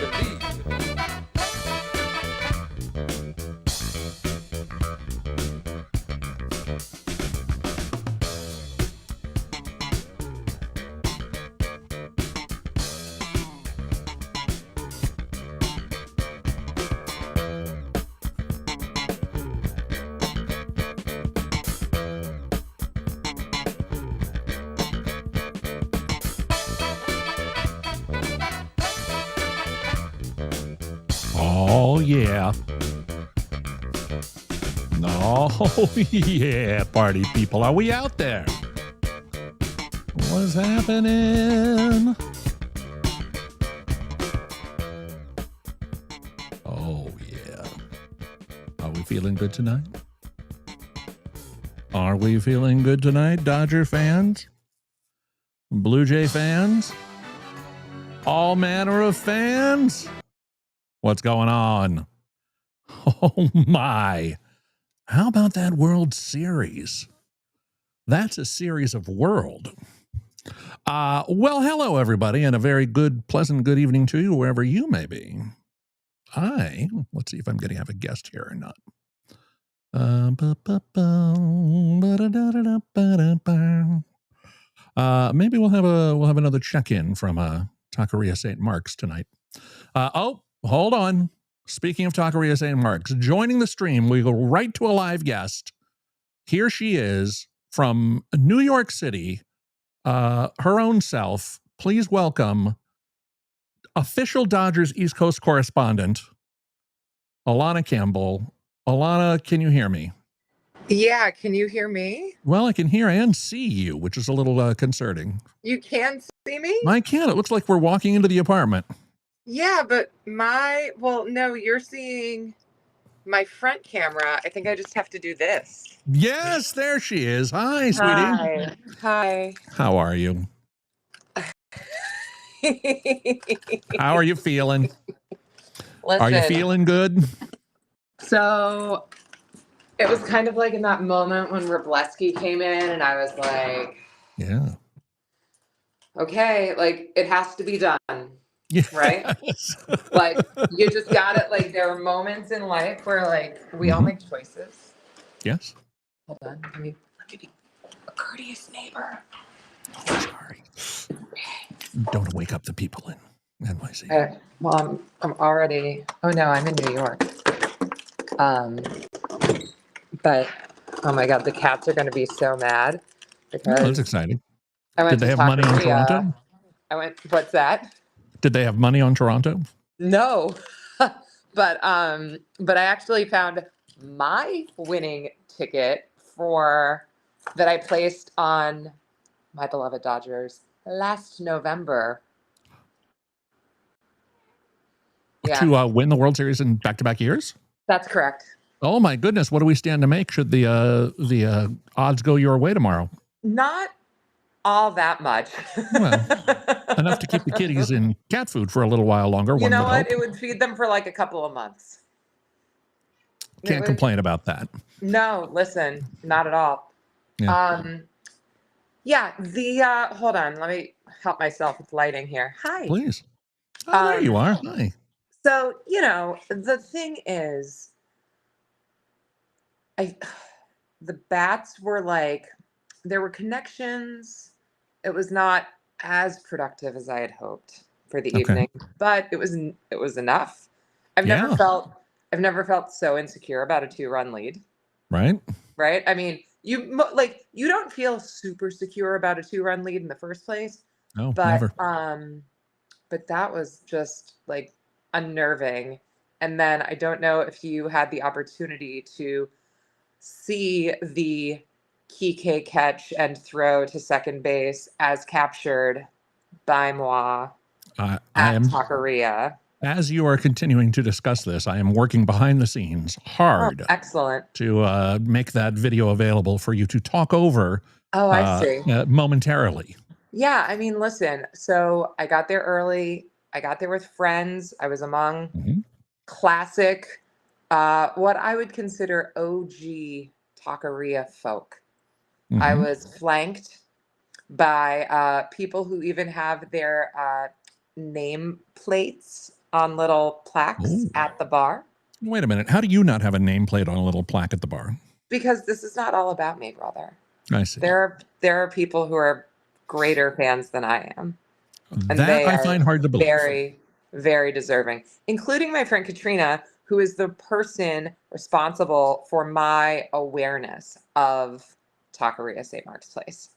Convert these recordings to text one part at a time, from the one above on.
believe. Oh, yeah. Oh, yeah, party people. Are we out there? What's happening? Oh, yeah. Are we feeling good tonight? Are we feeling good tonight, Dodger fans? Blue Jay fans? All manner of fans? What's going on? Oh, my. How about that World Series? That's a series of world. Well, hello, everybody, and a very good, pleasant good evening to you, wherever you may be. Let's see if I'm going to have a guest here or not. Maybe we'll have another check-in from Taqueria St. Mark's tonight. Oh, hold on. Speaking of Taqueria St. Mark's, joining the stream, we go right to a live guest. Here she is from New York City, her own self. Please welcome official Dodgers East Coast correspondent, Alana Campbell. Alana, can you hear me? Yeah, can you hear me? Well, I can hear and see you, which is a little concerning. You can see me? I can. It looks like we're walking into the apartment. Yeah, but no, you're seeing my front camera. I think I just have to do this. Yes, there she is. Hi, sweetie. Hi. How are you? How are you feeling? Listen, Are you feeling good? So it was kind of like in that moment when Wroblewski came in and I was like, yeah. Okay, like it has to be done. Yes. Right? Like you just got it. Like there are moments in life where like we all make choices. Yes. Hold on. Let me be a courteous neighbor. Oh, sorry. Don't wake up the people in NYC. Well, I'm already. Oh no, I'm in New York. But oh my God, the cats are going to be so mad because that's exciting. Did they have money on Toronto? What's that? Did they have money on Toronto? No, but I actually found my winning ticket that I placed on my beloved Dodgers last November. Yeah. To win the World Series in back-to-back years? That's correct. Oh my goodness! What do we stand to make? Should the odds go your way tomorrow? Not all that much. Well, enough to keep the kitties in cat food for a little while longer. You know what? It would feed them for like a couple of months. Can't complain about that. No, listen, not at all. Yeah. Hold on, let me help myself with lighting here. Hi. Please. Oh, there you are. Hi. So, the thing is, the bats were like, there were connections. It was not as productive as I had hoped for the evening, but it was enough. I've never felt so insecure about a 2-run lead. Right. Right. I mean, you don't feel super secure about a 2-run lead in the first place. No, but, never. But that was just like unnerving. And then I don't know if you had the opportunity to see the Kike catch and throw to second base as captured by moi at Taqueria. As you are continuing to discuss this, I am working behind the scenes hard. Excellent. To make that video available for you to talk over. I see. Momentarily. Yeah, I mean, listen. So I got there early. I got there with friends. I was among classic, what I would consider OG Taqueria folk. I was flanked by people who even have their name plates on little plaques Ooh. at the bar. Wait a minute. How do you not have a nameplate on a little plaque at the bar? Because this is not all about me, brother. I see. There are people who are greater fans than I am, and That they I are find hard to believe. very, very deserving, including my friend Katrina, who is the person responsible for my awareness of Taqueria St. Mark's Place.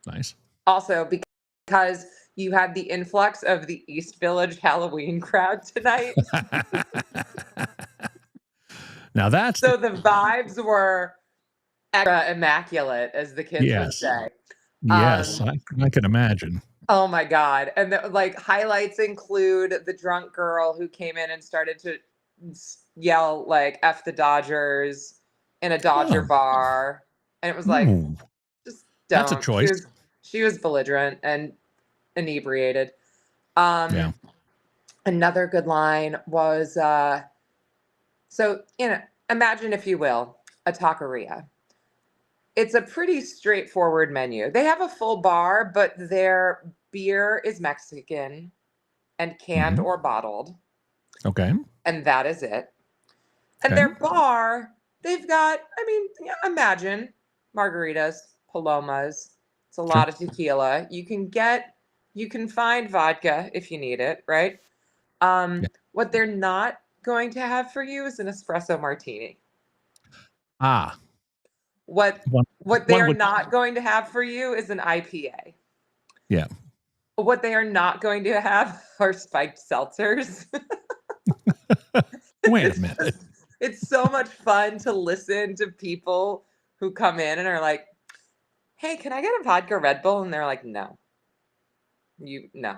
Nice. Also, because you had the influx of the East Village Halloween crowd tonight. Now that's So the vibes were extra immaculate, as the kids would yes. say. Yes, I can imagine. Oh my God. And like highlights include the drunk girl who came in and started to yell like F the Dodgers in a Dodger Oh. bar. And it was like, Ooh, just that's a don't. choice. She was belligerent and inebriated. Yeah. Another good line was so, imagine, if you will, a taqueria. It's a pretty straightforward menu. They have a full bar, but their beer is Mexican and canned Mhm. or bottled, Okay. and that is it. And Okay. their bar, they've got, imagine margaritas, palomas. It's a Sure. lot of tequila. You can find vodka if you need it, right? Yeah. What they're not going to have for you is an espresso martini. Ah, What one what they one are would not going to have for you is an IPA. yeah. What they are not going to have are spiked seltzers. Wait a minute. It's so much fun to listen to people who come in and are like, "Hey, can I get a vodka Red Bull?" And they're like, "No, no, no,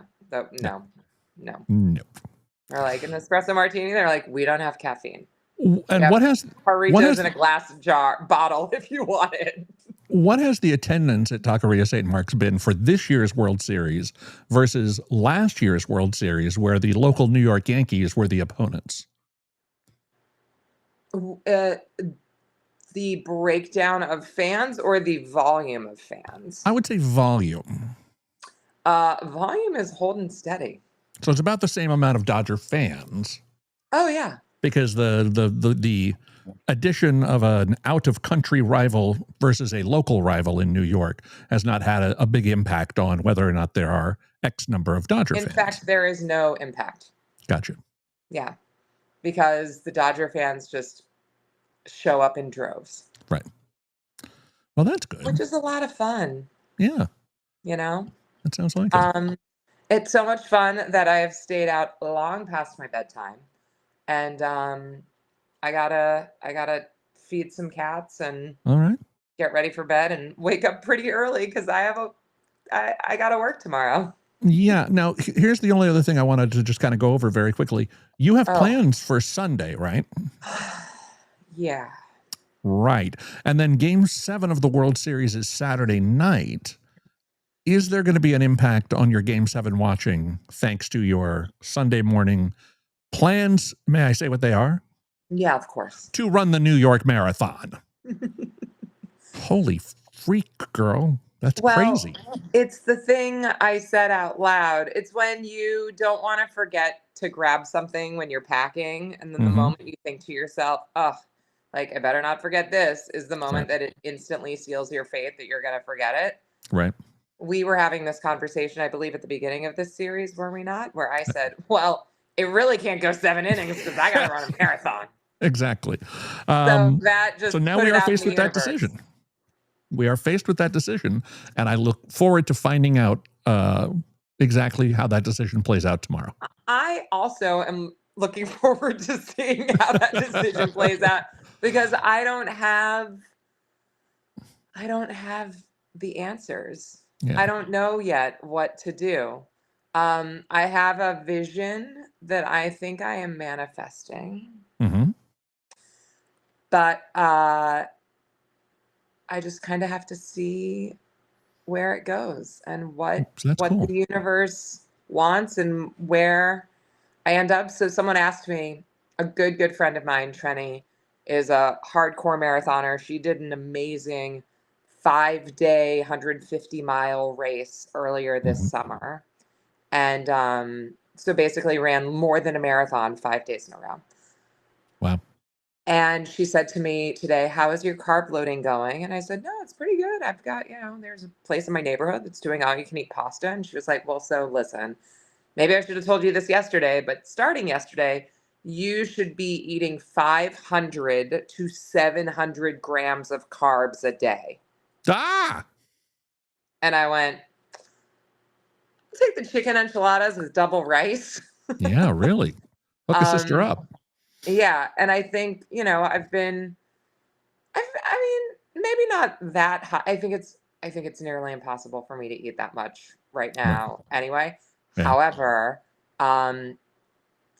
no." No. They're like, "An espresso martini." They're like, "We don't have caffeine. We And have what has Jarritos in a glass bottle if you want it." what has the attendance at Taqueria St. Mark's been for this year's World Series versus last year's World Series, where the local New York Yankees were the opponents? The breakdown of fans or the volume of fans? I would say volume. Volume is holding steady. So it's about the same amount of Dodger fans Oh yeah. because the addition of an out of country rival versus a local rival in New York has not had a big impact on whether or not there are X number of Dodger In fans. fact, there is no impact. Gotcha. Yeah. Because the Dodger fans just show up in droves. Right. Well, that's good. Which is a lot of fun. Yeah. You know? That sounds like it. It's so much fun that I have stayed out long past my bedtime. And I gotta feed some cats and All right. get ready for bed and wake up pretty early because I gotta work tomorrow. Yeah. Now, here's the only other thing I wanted to just kind of go over very quickly. You have Oh. plans for Sunday, right? Yeah. Right. And then game 7 of the World Series is Saturday night. Is there going to be an impact on your game 7 watching thanks to your Sunday morning plans? May I say what they are? Yeah, of course. To run the New York Marathon. Holy freak, girl. That's crazy. It's the thing I said out loud. It's when you don't want to forget to grab something when you're packing. And then the moment you think to yourself, oh, like, I better not forget this, is the moment that it instantly seals your fate that you're going to forget it. Right. We were having this conversation, I believe, at the beginning of this series, were we not? Where I said, well, it really can't go 7 innings because I got to run a marathon. Exactly. So now we are faced with that decision. We are faced with that decision, and I look forward to finding out exactly how that decision plays out tomorrow. I also am looking forward to seeing how that decision plays out because I don't have the answers. Yeah. I don't know yet what to do. I have a vision that I think I am manifesting. But I just kind of have to see where it goes and what cool. The universe wants and where I end up. So someone asked me, a good friend of mine, Trenny, is a hardcore marathoner. She did an amazing 5-day, 150-mile race earlier this summer. And So basically ran more than a marathon 5 days in a row. Wow. And she said to me today, "How is your carb loading going?" And I said, "No, it's pretty good. I've got, there's a place in my neighborhood that's doing all you can eat pasta." And she was like, "Well, so listen, maybe I should have told you this yesterday, but starting yesterday, you should be eating 500 to 700 grams of carbs a day." Ah! And I went, "I'll take the chicken enchiladas with double rice." Yeah, really. Hook a sister up. Yeah. And I think, I mean, maybe not that high. I think it's nearly impossible for me to eat that much right now anyway. Yeah. However,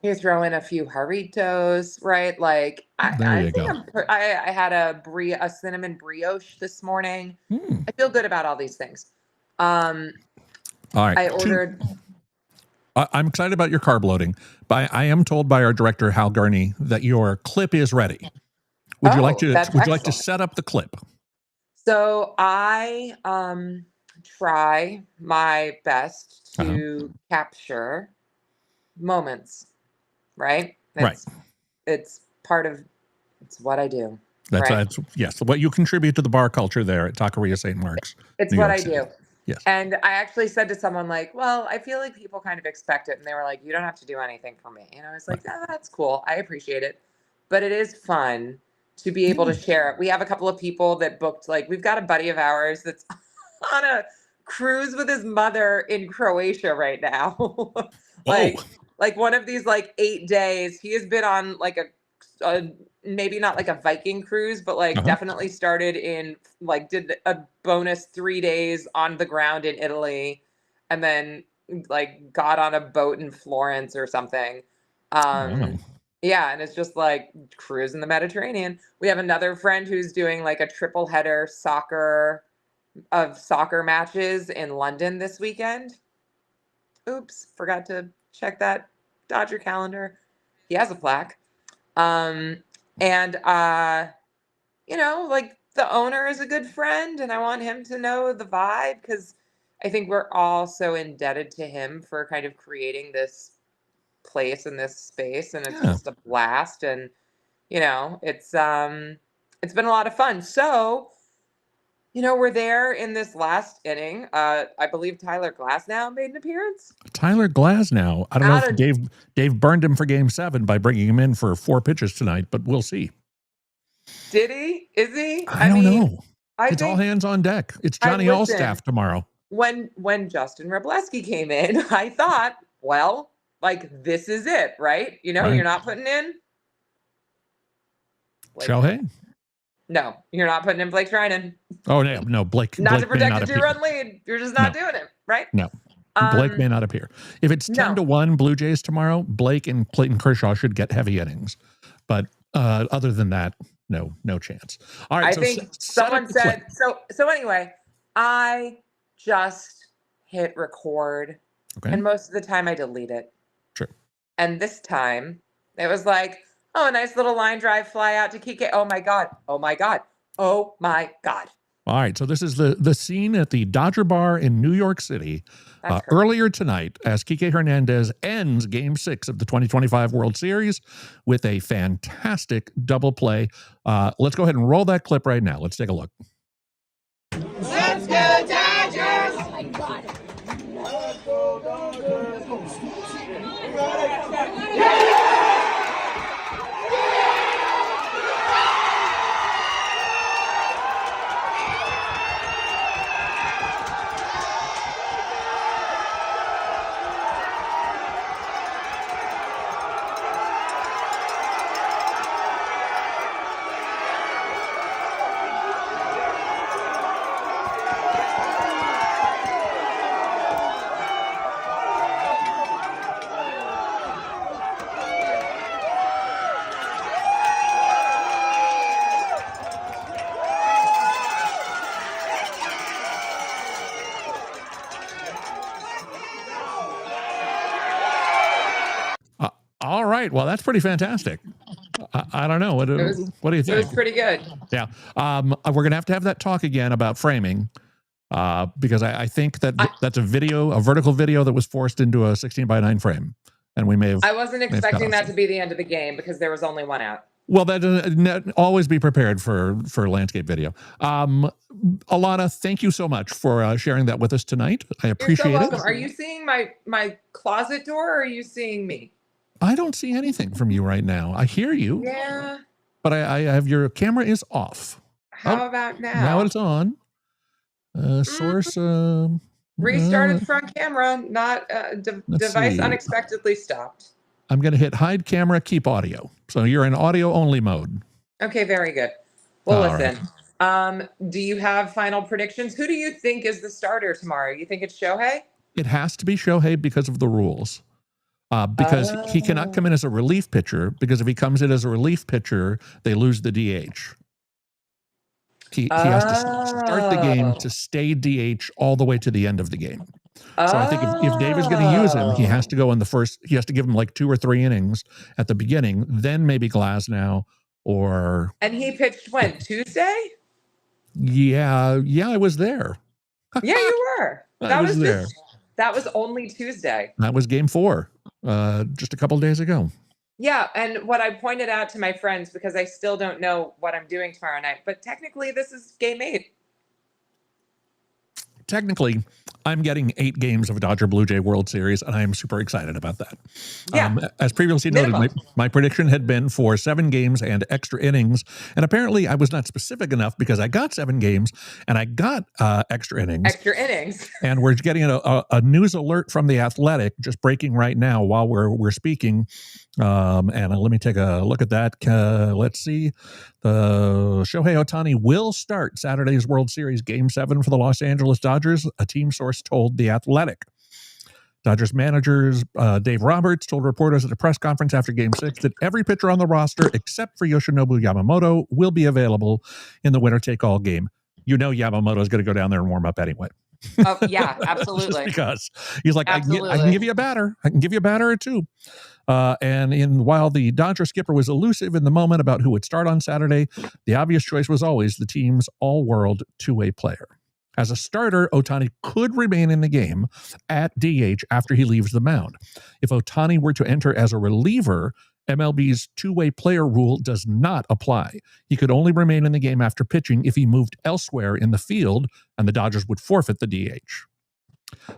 you throw in a few Jarritos, right? Like There I you think go. I had a cinnamon brioche this morning. Hmm. I feel good about all these things. All right. I ordered. I'm excited about your carb loading, but I am told by our director Hal Gurney that your clip is ready. Would you like to That's excellent. set up the clip? So I try my best to capture moments, right? It's part of what I do. That's yes, what you contribute to the bar culture there at Taqueria St. Mark's. It's New what York I City. do. Yes. And I actually said to someone like, "Well, I feel like people kind of expect it." And they were like, "You don't have to do anything for me." And I was like, "Oh, that's cool. I appreciate it." But it is fun to be able to share it. We have a couple of people that booked, like, we've got a buddy of ours that's on a cruise with his mother in Croatia right now. like one of these like 8 days. He has been on like a maybe not like a Viking cruise, but like definitely started in like did a bonus 3 days on the ground in Italy, and then like got on a boat in Florence or something. Yeah, and it's just like cruising the Mediterranean. We have another friend who's doing like a triple header soccer matches in London this weekend. Oops, forgot to check that Dodger calendar. He has a plaque. Like the owner is a good friend, and I want him to know the vibe, because I think we're all so indebted to him for kind of creating this place and this space, and it's just a blast. And it's been a lot of fun. So we're there in this last inning. I believe Tyler Glasnow made an appearance. Tyler Glasnow. I don't know if Dave burned him for Game 7 by bringing him in for 4 pitches tonight, but we'll see. Did he? Is he? I don't know. It's all hands on deck. It's Johnny Allstaff tomorrow. When Justin Wroblewski came in, I thought, well, like, this is it, right? You're not putting in Shohei? No, you're not putting in Blake Trinan. Oh, no, Blake. Not to protect a 2-run lead. You're just not doing it, right? No. Blake may not appear. If it's 10-1 Blue Jays tomorrow, Blake and Clayton Kershaw should get heavy innings. But other than that, no chance. All right. I think someone said so. Anyway, I just hit record, and most of the time I delete it. Sure. And this time it was like, oh, a nice little line drive fly out to Kike. Oh my God. Oh my God. Oh my God. All right. So this is the scene at the Dodger Bar in New York City earlier tonight as Kike Hernandez ends Game 6 of the 2025 World Series with a fantastic double play. Let's go ahead and roll that clip right now. Let's take a look. Let's go Dodgers! Oh my God. Let's go Dodgers! All right. Well, that's pretty fantastic. I don't know. What do you think? It was pretty good. Yeah. We're going to have that talk again about framing. because I think that that's a vertical video that was forced into a 16:9 frame, and we may have. I wasn't expecting that to be the end of the game because there was only one out. Well, that always be prepared for landscape video. Alana, thank you so much for sharing that with us tonight. I appreciate it. You're so welcome. Are you seeing my closet door, or are you seeing me? I don't see anything from you right now. I hear you. Yeah. But I have your camera is off. How about now? Now it's on. Source. Restarted front camera. Not device unexpectedly stopped. I'm going to hit hide camera, keep audio. So you're in audio only mode. Okay, very good. Well, listen. Right. Do you have final predictions? Who do you think is the starter tomorrow? You think it's Shohei? It has to be Shohei because of the rules. Because he cannot come in as a relief pitcher, because if he comes in as a relief pitcher, they lose the DH. He has to start the game to stay DH all the way to the end of the game. So I think if Dave is going to use him, he has to go in the first, he has to give him like 2 or 3 innings at the beginning, then maybe Glasnow or... And he pitched when? Tuesday? Yeah, I was there. Yeah, you were. That was there. That was only Tuesday. That was game 4, just a couple of days ago. Yeah, and what I pointed out to my friends, because I still don't know what I'm doing tomorrow night, but technically this is game 8. Technically, I'm getting 8 games of Dodger Blue Jay World Series, and I am super excited about that. Yeah. As previously noted, my prediction had been for 7 games and extra innings, and apparently I was not specific enough because I got 7 games and I got extra innings. Extra innings. And we're getting a news alert from The Athletic just breaking right now while we're speaking. And let me take a look at that. Let's see. Shohei Ohtani will start Saturday's World Series Game 7 for the Los Angeles Dodgers, a team source told The Athletic. Dodgers managers Dave Roberts told reporters at a press conference after Game 6 that every pitcher on the roster except for Yoshinobu Yamamoto will be available in the winner-take-all game. You know Yamamoto is going to go down there and warm up anyway. Oh, yeah, absolutely. Just because he's like, I can give you a batter. I can give you a batter or 2. And while the Dodger skipper was elusive in the moment about who would start on Saturday, the obvious choice was always the team's all-world 2-way player. As a starter, Ohtani could remain in the game at DH after he leaves the mound. If Ohtani were to enter as a reliever, MLB's 2-way player rule does not apply. He could only remain in the game after pitching if he moved elsewhere in the field, and the Dodgers would forfeit the DH.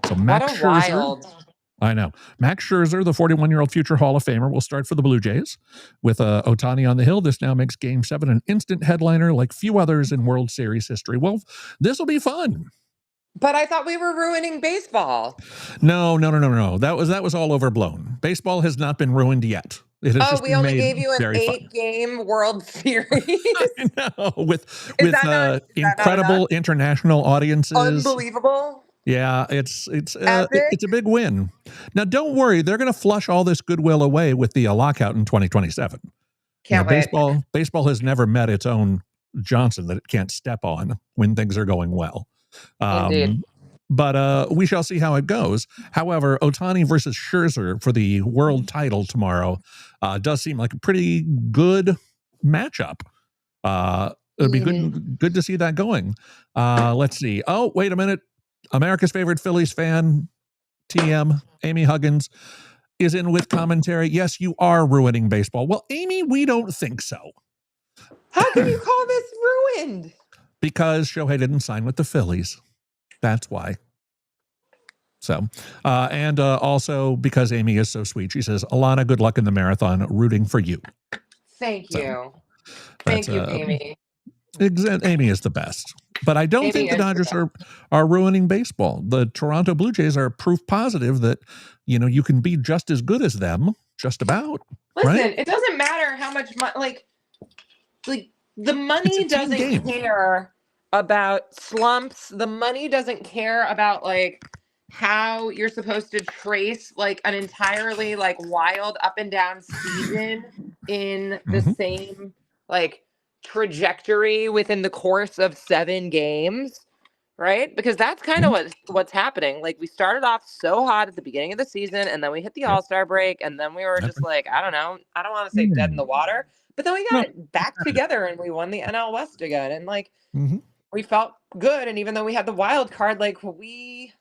So Max Scherzer, I know. Max Scherzer, the 41-year-old future Hall of Famer, will start for the Blue Jays. With Ohtani on the hill, this now makes Game 7 an instant headliner like few others in World Series history. Well, this will be fun. But I thought we were ruining baseball. No. That was all overblown. Baseball has not been ruined yet. We only gave you an 8-game World Series. I know, with incredible international audiences. Unbelievable. Yeah, it's a big win. Now, don't worry, they're going to flush all this goodwill away with the lockout in 2027. Can't wait. Baseball has never met its own Johnson that it can't step on when things are going well. Indeed. But we shall see how it goes. However, Ohtani versus Scherzer for the world title tomorrow does seem like a pretty good matchup. It'd be good to see that going. Let's see. Oh, wait a minute. America's favorite Phillies fan, TM, Amy Huggins, is in with commentary. Yes, you are ruining baseball. Well, Amy, we don't think so. How can you call this ruined? Because Shohei didn't sign with the Phillies. That's why. So, and also because Amy is so sweet. She says, Alana, good luck in the marathon, rooting for you. Thank you. Thank you, Amy. Amy is the best. But I don't think the Dodgers are ruining baseball. The Toronto Blue Jays are proof positive that, you can be just as good as them, just about. Listen, right? It doesn't matter how much money, like the money doesn't care about slumps. The money doesn't care about how you're supposed to trace an entirely wild up and down season in the same trajectory within the course of 7 games, right? Because that's kind of what's happening. We started off so hot at the beginning of the season, and then we hit the All-Star break, and then we were just I don't know. I don't want to say dead in the water, but then we got it back together, and we won the NL West again. And we felt good. And even though we had the wild card, like we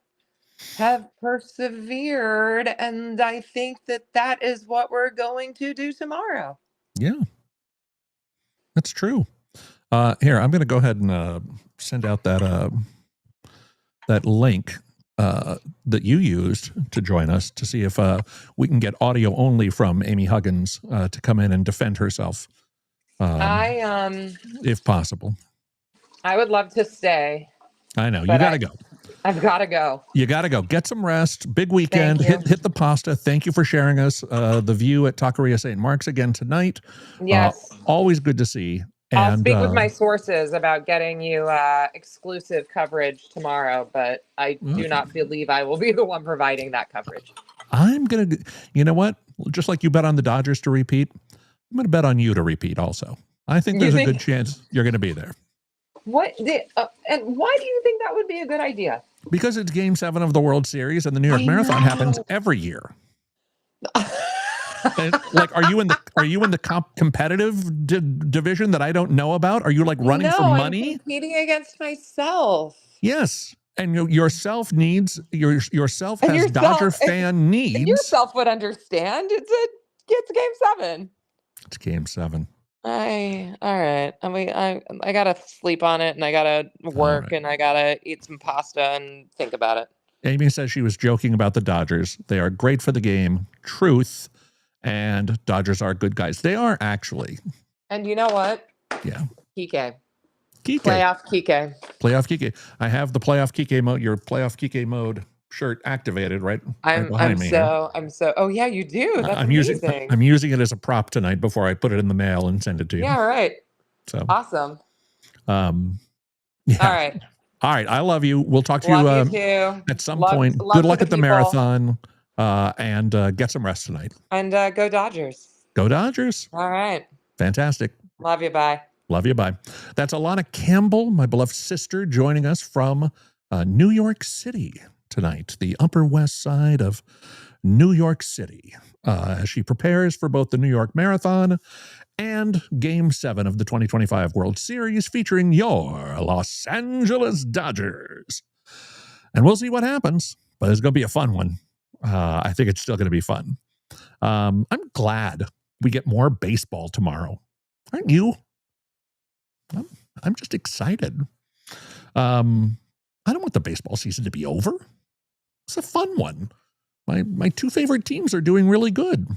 have persevered. And I think that is what we're going to do tomorrow. Yeah, that's true. Here, I'm going to go ahead and send out that link that you used to join us to see if we can get audio only from Amy Huggins to come in and defend herself, if possible. I would love to stay. I know you got to go. I've got to go. You got to go. Get some rest. Big weekend. Hit the pasta. Thank you for sharing us the view at Taqueria St. Mark's again tonight. Yes. Always good to see. I'll speak with my sources about getting you exclusive coverage tomorrow, but I do not believe I will be the one providing that coverage. I'm going to, you know what? Just like you bet on the Dodgers to repeat, I'm going to bet on you to repeat also. I think there's a good chance you're going to be there. And why do you think that would be a good idea? Because it's Game 7 of the World Series and the New York Marathon happens every year. Like, are you in the competitive division that I don't know about? Are you like running for money? I'm competing against myself. Yes, and yourself has Dodger fan needs. And yourself would understand. It's Game 7. It's Game 7. All right. I mean, I gotta sleep on it, and I gotta work, and I gotta eat some pasta and think about it. Amy says she was joking about the Dodgers. They are great for the game. Truth. And Dodgers are good guys. They are actually. And you know what? Yeah. Kike. Playoff Kike. Playoff Kike. I have the playoff Kike mode, your playoff Kike mode shirt activated right behind me. Oh yeah, you do. That's amazing. I'm using it as a prop tonight before I put it in the mail and send it to you. Yeah, right. So awesome. Yeah. All right. I love you. We'll talk to you at some point. Good luck at the marathon. And get some rest tonight. And go Dodgers. Go Dodgers. All right. Fantastic. Love you. Bye. Love you. Bye. That's Alana Campbell, my beloved sister, joining us from New York City tonight, the Upper West Side of New York City, as she prepares for both the New York Marathon and Game 7 of the 2025 World Series featuring your Los Angeles Dodgers. And we'll see what happens, but it's going to be a fun one. I think it's still going to be fun. I'm glad we get more baseball tomorrow. Aren't you? I'm just excited. I don't want the baseball season to be over. It's a fun one. My two favorite teams are doing really good.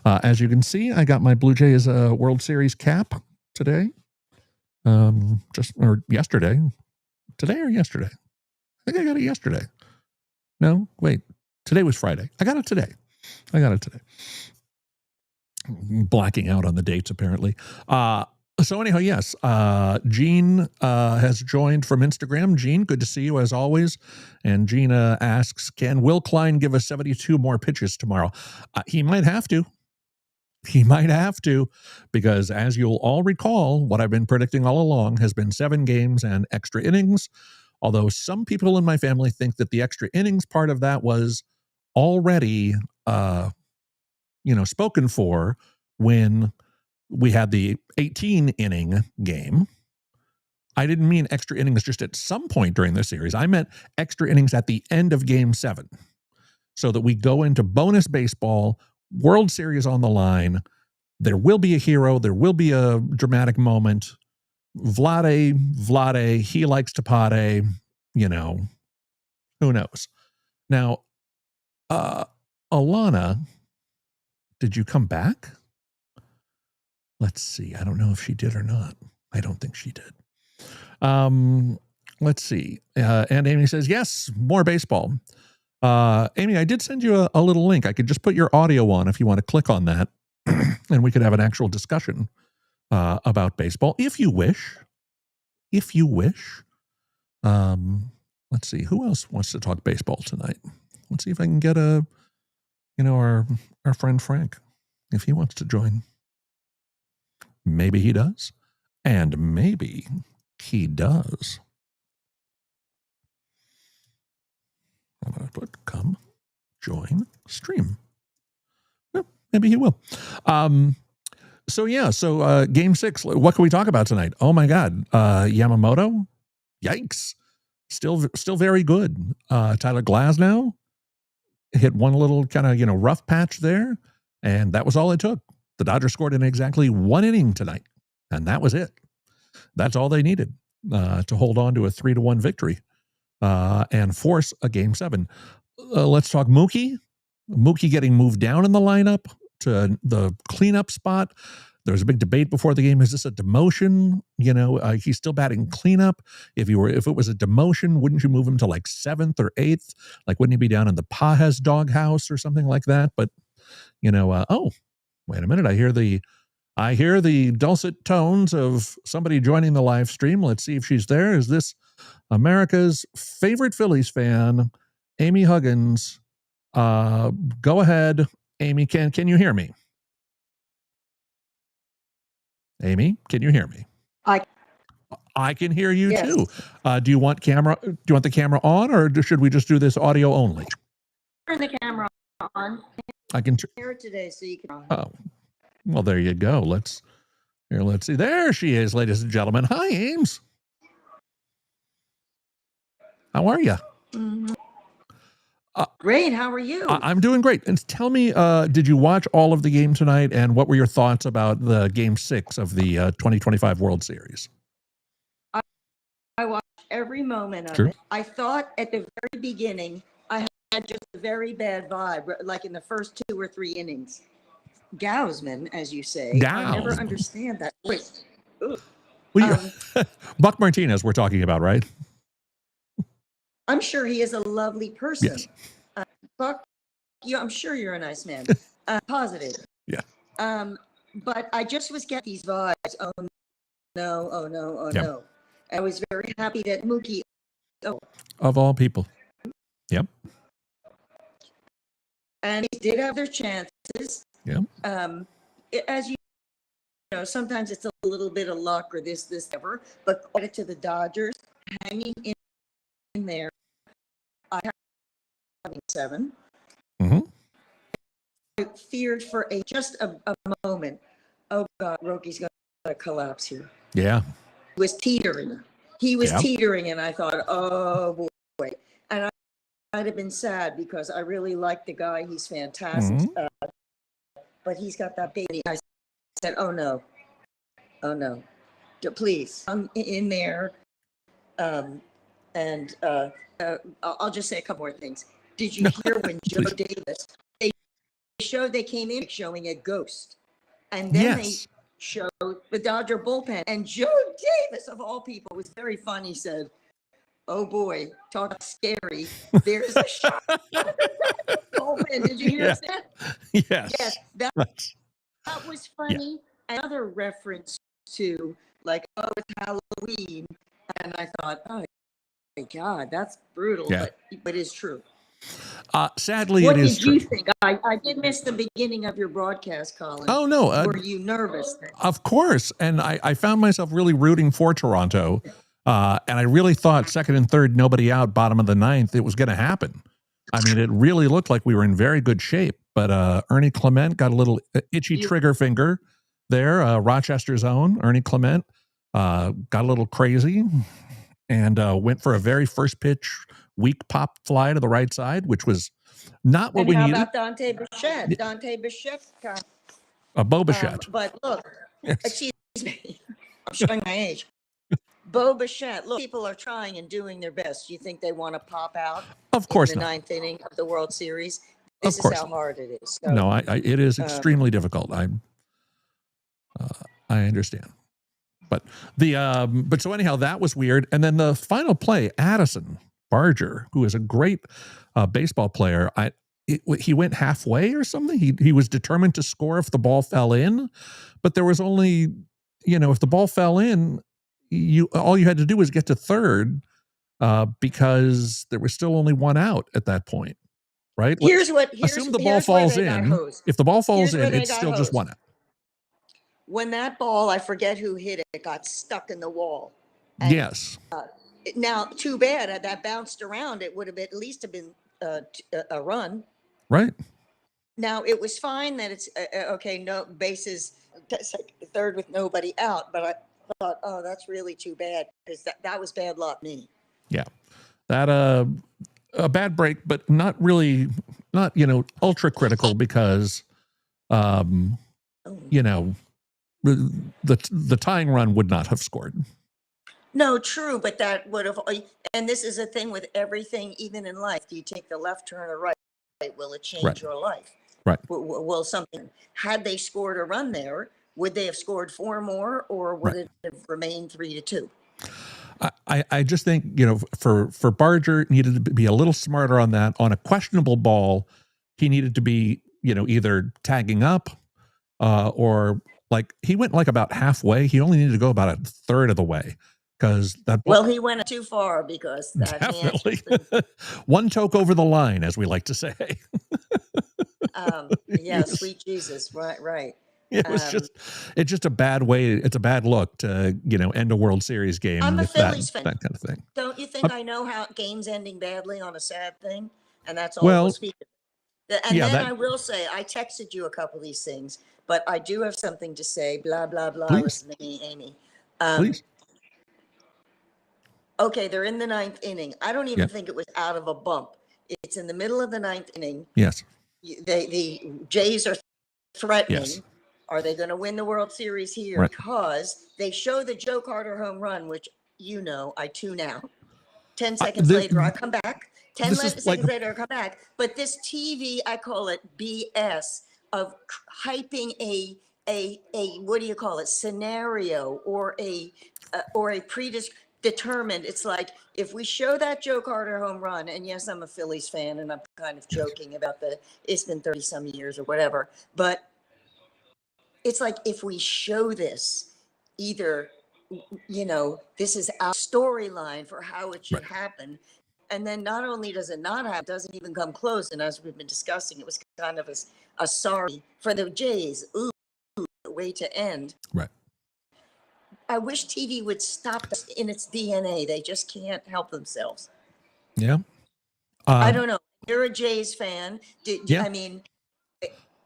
As you can see, I got my Blue Jays World Series cap today. Yesterday. Today or yesterday? I think I got it yesterday. No, wait. Today was Friday. I got it today. Blacking out on the dates, apparently. So anyhow, yes. Jean has joined from Instagram. Jean, good to see you as always. And Gina asks, can Will Klein give us 72 more pitches tomorrow? He might have to. Because as you'll all recall, what I've been predicting all along has been 7 games and extra innings. Although some people in my family think that the extra innings part of that was already, spoken for when we had the 18-inning game. I didn't mean extra innings just at some point during the series. I meant extra innings at the end of Game 7, so that we go into bonus baseball, World Series on the line. There will be a hero. There will be a dramatic moment. Vlade, he likes to pate, who knows? Now, Alana, did you come back? Let's see. I don't know if she did or not. I don't think she did. Let's see. And Amy says, yes, more baseball. Amy, I did send you a little link. I could just put your audio on if you want to click on that, and we could have an actual discussion about baseball, if you wish. Let's see. Who else wants to talk baseball tonight? Let's see if I can get our friend Frank, if he wants to join. Maybe he does. And maybe he does. I'm going to put come join stream. Well, maybe he will. So Game 6, what can we talk about tonight? Oh my God. Yamamoto Yikes. Still very good. Tyler Glasnow hit one little kind of, rough patch there, and that was all it took. The Dodgers scored in exactly 1 inning tonight, and that was it. That's all they needed to hold on to a 3-1 victory and force a Game 7. Let's talk Mookie. Mookie getting moved down in the lineup to the cleanup spot. There was a big debate before the game. Is this a demotion? He's still batting cleanup. If it was a demotion, wouldn't you move him to like 7th or 8th? Like, wouldn't he be down in the Pajes doghouse or something like that? But, oh, wait a minute. I hear the dulcet tones of somebody joining the live stream. Let's see if she's there. Is this America's favorite Phillies fan, Amy Huggins? Go ahead, Amy. Can you hear me? Amy, can you hear me? I can hear you too. Do you want the camera on, or should we just do this audio only? Turn the camera on. I can Here today, so you can. Oh, well, there you go. Let's see. There she is, ladies and gentlemen. Hi, Ames. How are you? Mm-hmm. Great. How are you? I'm doing great. And tell me, did you watch all of the game tonight? And what were your thoughts about the Game 6 of the 2025 World Series? I watched every moment of it. I thought at the very beginning, I had just a very bad vibe, like in the first 2 or 3 innings. Gausman, as you say. I never understand that voice. Well, Buck Martinez we're talking about, right? I'm sure he is a lovely person. Yes. Buck, I'm sure you're a nice man. Positive. Yeah. But I just was getting these vibes. Oh no, oh no, oh no. I was very happy that Mookie. Of all people. Yep. And they did have their chances. Yeah. As you know, sometimes it's a little bit of luck or this, ever. But credit to the Dodgers hanging in there. I have 7. Mm-hmm. I feared for just a moment. Oh God, Rocky's going to collapse here. Yeah. He was teetering. Teetering, and I thought, oh boy. And I'd have been sad because I really like the guy. He's fantastic. Mm-hmm. But he's got that baby. I said, oh no, please, I'm in there. I'll just say a couple more things. Did you hear when Joe Davis, they came in showing a ghost, and then they showed the Dodger bullpen, and Joe Davis, of all people, was very funny. Said, "Oh boy, talk scary. There's a shot." Bullpen. Did you hear that? Yes. Yes. That was funny. Yeah. Another reference to like, oh, it's Halloween, and I thought, oh my God, that's brutal, but it's true. Sadly, what it is true. What did you think? I did miss the beginning of your broadcast, Colin. Oh, no. Were you nervous then? Of course. And I found myself really rooting for Toronto. And I really thought second and third, nobody out, bottom of the 9th, it was going to happen. I mean, it really looked like we were in very good shape. But Ernie Clement got a little itchy trigger finger there. Rochester's own Ernie Clement got a little crazy and went for a very first pitch weak pop fly to the right side, which was not what we needed. How about Dante Bichette? Dante Bichette. Bo Bichette. But look, excuse me, I'm showing my age. Bo Bichette. Look, people are trying and doing their best. Do you think they want to pop out? Of course in the not. 9th inning of the World Series. This is how hard it is. So, no, it is extremely difficult. I understand. But so anyhow, that was weird. And then the final play, Addison Barger, who is a great baseball player, he went halfway or something. He was determined to score if the ball fell in, but there was only, if the ball fell in, all you had to do was get to third because there was still only one out at that point, right? Assume the ball falls in. If the ball falls in, it's still just one out. When that ball, I forget who hit it, got stuck in the wall. And, yes. Now, too bad that bounced around. It would have at least been a run. Right. Now, it was fine that it's okay. No bases, third with nobody out. But thought, oh, that's really too bad, because that was bad luck. Me. Yeah. That a bad break, but not really, not, ultra critical, because you know, the tying run would not have scored. No, true, but that would have, and this is a thing with everything, even in life. Do you take the left turn or right? Will it change your life? Right. Will something, had they scored a run there, would they have scored 4 more, or would it have remained 3-2? I just think, for Barger, needed to be a little smarter on that. On a questionable ball, he needed to be, either tagging up, or like he went like about halfway. He only needed to go about a third of the way, because that. Well, he went too far, because that definitely one toke over the line, as we like to say. Yeah, sweet Jesus, right. It was it's just a bad way. It's a bad look to, end a World Series game. I'm a with Phillies fan. That kind of thing. Don't you think I know how games ending badly on a sad thing? And that's all we'll speak of. And then I will say, I texted you a couple of these things, but I do have something to say, blah, blah, blah. Please. Amy. Please. Okay, they're in the 9th inning. I don't even think it was out of a bump. It's in the middle of the 9th inning. Yes. The Jays are threatening. Yes. Are they going to win the World Series here? Right. Because they show the Joe Carter home run, which, I tune out. 10 seconds later, I come back. 10 seconds later, I come back. But this TV, I call it BS, of hyping a what do you call it, scenario, or a predetermined. It's like, if we show that Joe Carter home run, and yes, I'm a Phillies fan, and I'm kind of joking about it's been 30 some years or whatever, but it's like, if we show this, either, this is our storyline for how it should happen. And then not only does it not happen, it doesn't even come close. And as we've been discussing, it was kind of a sorry for the Jays. Ooh, the way to end. Right. I wish TV would stop this in its DNA. They just can't help themselves. Yeah. I don't know. You're a Jays fan. I mean,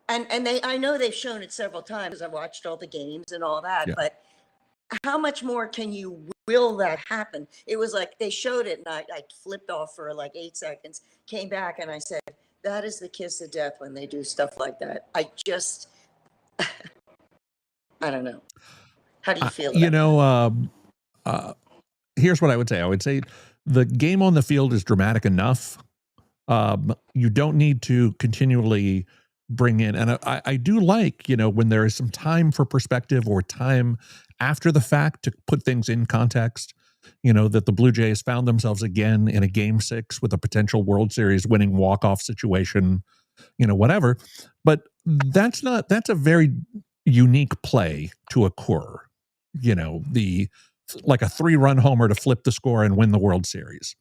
and I know they've shown it several times. I've watched all the games and all that, but how much more can you will that happen? It was like they showed it, and I flipped off for like 8 seconds, came back, and I said, that is the kiss of death when they do stuff like that. I just, I don't know. How do you feel about that? Here's what I would say. I would say the game on the field is dramatic enough. You don't need to continually bring in, and I do like, when there is some time for perspective, or time after the fact, to put things in context, that the Blue Jays found themselves again in a Game 6 with a potential World Series winning walk-off situation, whatever. But that's a very unique play to occur, like a 3-run homer to flip the score and win the World Series.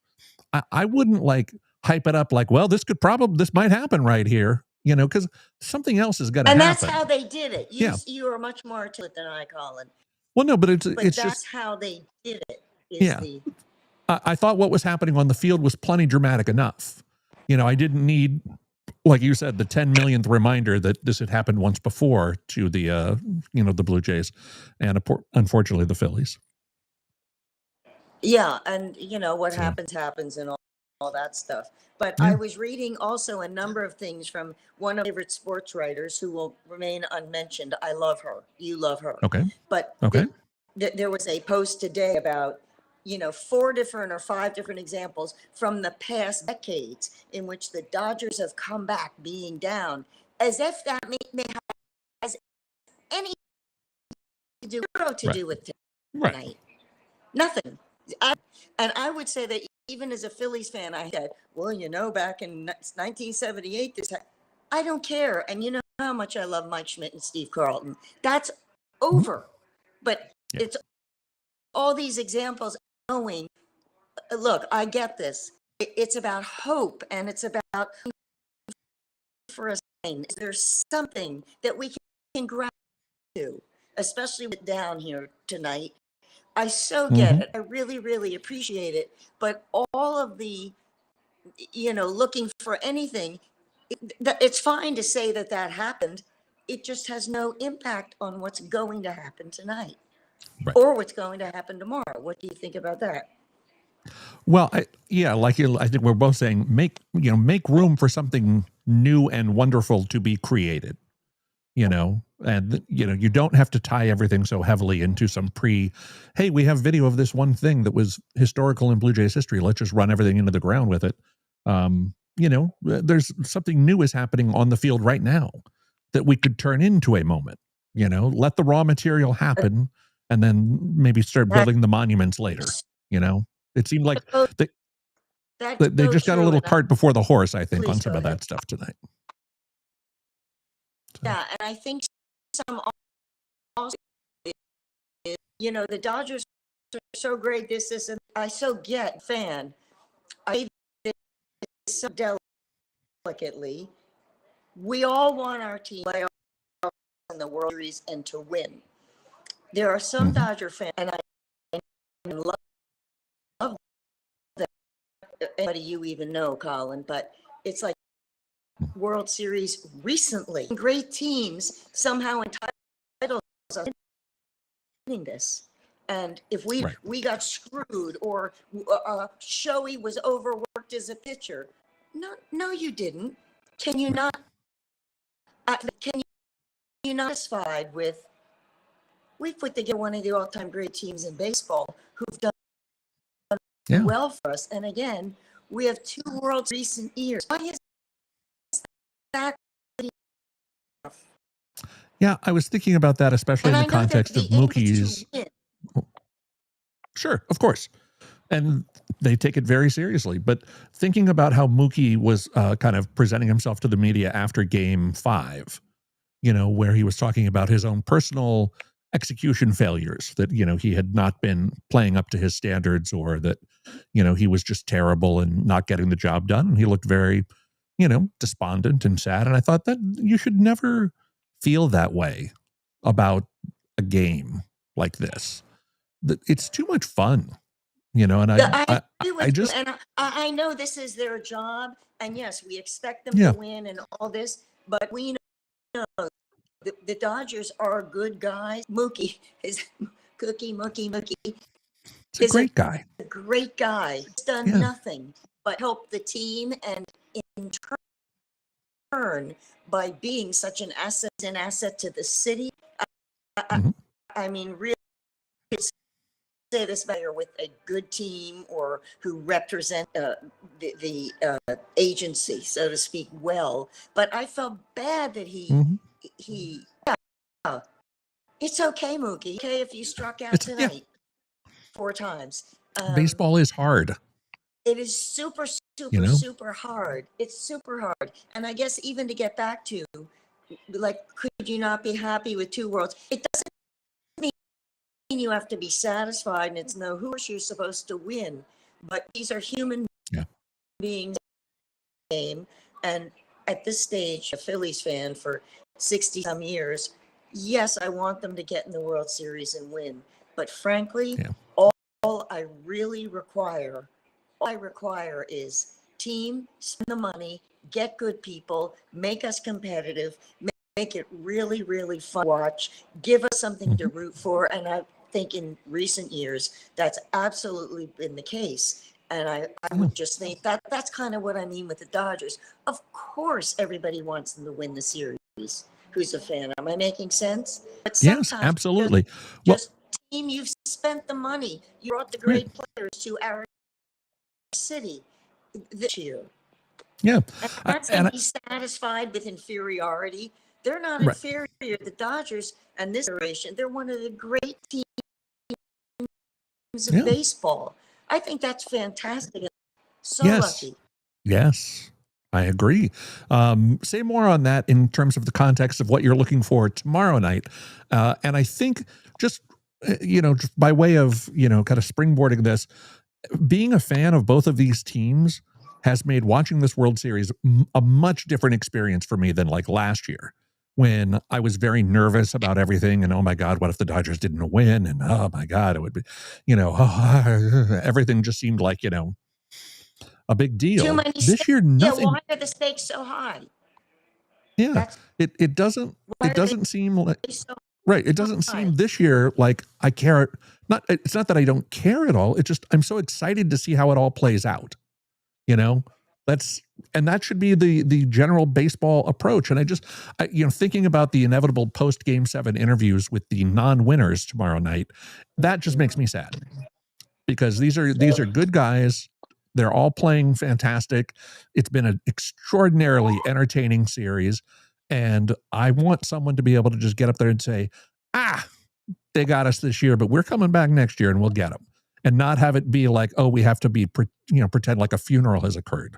I wouldn't hype it up like, well, this might happen right here. Because something else is going to happen. And that's how they did it. You are much more articulate than I, Colin. Well, no, but it's that's just how they did it. I thought what was happening on the field was plenty dramatic enough. I didn't need, like you said, the 10 millionth reminder that this had happened once before to the, the Blue Jays, and unfortunately the Phillies. Yeah, and what happens, and all that stuff. But I was reading also a number of things from one of my favorite sports writers who will remain unmentioned. I love her. You love her. Okay. But there was a post today about, 4 different or 5 different examples from the past decades in which the Dodgers have come back being down, as if that has any to do with tonight. Right. Nothing. I would say that even as a Phillies fan, I said, well, back in 1978, I don't care. And you know how much I love Mike Schmidt and Steve Carlton. That's over. But it's all these examples knowing, look, I get this. It's about hope, and it's about for us. There's something that we can grab to, especially with down here tonight. I so get it. I really, really appreciate it. But all of the, looking for anything, it's fine to say that happened. It just has no impact on what's going to happen tonight. Right. or what's going to happen tomorrow. What do you think about that? Well, I think we're both saying make room for something new and wonderful to be created. And you don't have to tie everything so heavily into some hey, we have video of this one thing that was historical in Blue Jays history. Let's just run everything into the ground with it. There's something new is happening on the field right now that we could turn into a moment. Let the raw material happen and then maybe start building the monuments later. It seemed like they just got a little cart before the horse, I think, on some of that stuff tonight. So. Yeah, and I think some also, the Dodgers are so great. This, and I so get fan. I so delicately. We all want our team to play in the World Series and to win. There are some Dodger fans, and I love that. Anybody you even know, Colin, but it's like World Series recently. Great teams somehow entitled us winning this. And if we got screwed or Shoei was overworked as a pitcher, no, you didn't. Can you not? Can you not satisfied with? We put together one of the all-time great teams in baseball who've done well for us. And again, we have 2 worlds recent years. Why is that? Yeah, I was thinking about that, especially in the context of Mookie's. Sure, of course. And they take it very seriously. But thinking about how Mookie was kind of presenting himself to the media after Game 5, where he was talking about his own personal execution failures, that, he had not been playing up to his standards, or that, he was just terrible and not getting the job done. And he looked very, despondent and sad. And I thought that you should never feel that way about a game like this. It's too much fun, and I just, and I know this is their job, and yes, we expect them to win and all this, but we know the Dodgers are good guys. Mookie is Mookie. He's a great guy. A great guy. He's done nothing but help the team, and in turn, by being such an asset to the city. I mean, really, say this better with a good team or who represent the agency, so to speak, well. But I felt bad that it's okay, Mookie. Okay, if you struck out tonight 4 times. Baseball is hard. It is super hard. It's super hard. And I guess even to get back to, like, could you not be happy with 2 worlds? It doesn't mean you have to be satisfied, and it's no who you're supposed to win. But these are human beings. And at this stage, a Phillies fan for 60 some years, yes, I want them to get in the World Series and win. But frankly, all I really require is team, spend the money, get good people, make us competitive, make it really, really fun to watch, give us something to root for. And I think in recent years, that's absolutely been the case. And I would just think that's kind of what I mean with the Dodgers. Of course, everybody wants them to win the series. Who's a fan? Am I making sense? But yes, absolutely. Just team, you've spent the money. You brought the great players to our city this year. Yeah. And that's to be satisfied with inferiority. They're not inferior. The Dodgers and this generation, they're one of the great teams of baseball. I think that's fantastic. So lucky. Yes, I agree. Say more on that in terms of the context of what you're looking for tomorrow night. And I think just by way of, kind of springboarding this, being a fan of both of these teams has made watching this World Series a much different experience for me than like last year, when I was very nervous about everything. And, oh my God, what if the Dodgers didn't win? And, oh my God, it would be, everything just seemed like, a big deal. Too many this year, nothing. Yeah, why are the stakes so high? Yeah, it doesn't seem like. So Right. It doesn't seem this year like I care. It's not that I don't care at all. It's just I'm so excited to see how it all plays out. You know, that should be the general baseball approach. And thinking about the inevitable post Game 7 interviews with the non-winners tomorrow night, that just makes me sad because these are good guys. They're all playing fantastic. It's been an extraordinarily entertaining series. And I want someone to be able to just get up there and say, they got us this year, but we're coming back next year and we'll get them. And not have it be like, oh, we have to pretend like a funeral has occurred.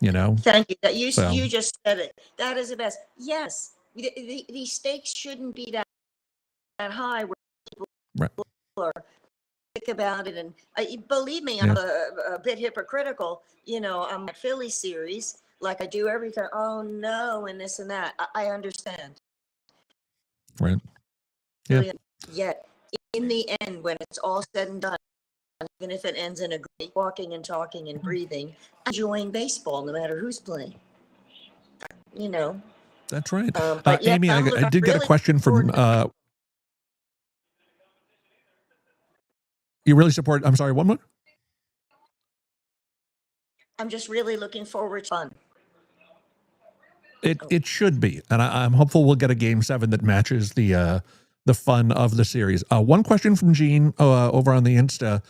Thank you. You just said it. That is the best. Yes, the stakes shouldn't be that high where people are sick about it. And believe me, I'm a bit hypocritical. I'm at Philly series like I do everything. Oh no, and this and that. I understand. Right. Yeah. Yet, in the end, when it's all said and done, even if it ends in a great walking and talking and breathing, enjoying baseball, no matter who's playing. That's right. But Amy, I did get a question from. You really support? I'm sorry. One more. I'm just really looking forward to fun. It should be, and I'm hopeful we'll get a Game 7 that matches the fun of the series. One question from Gene over on the Insta.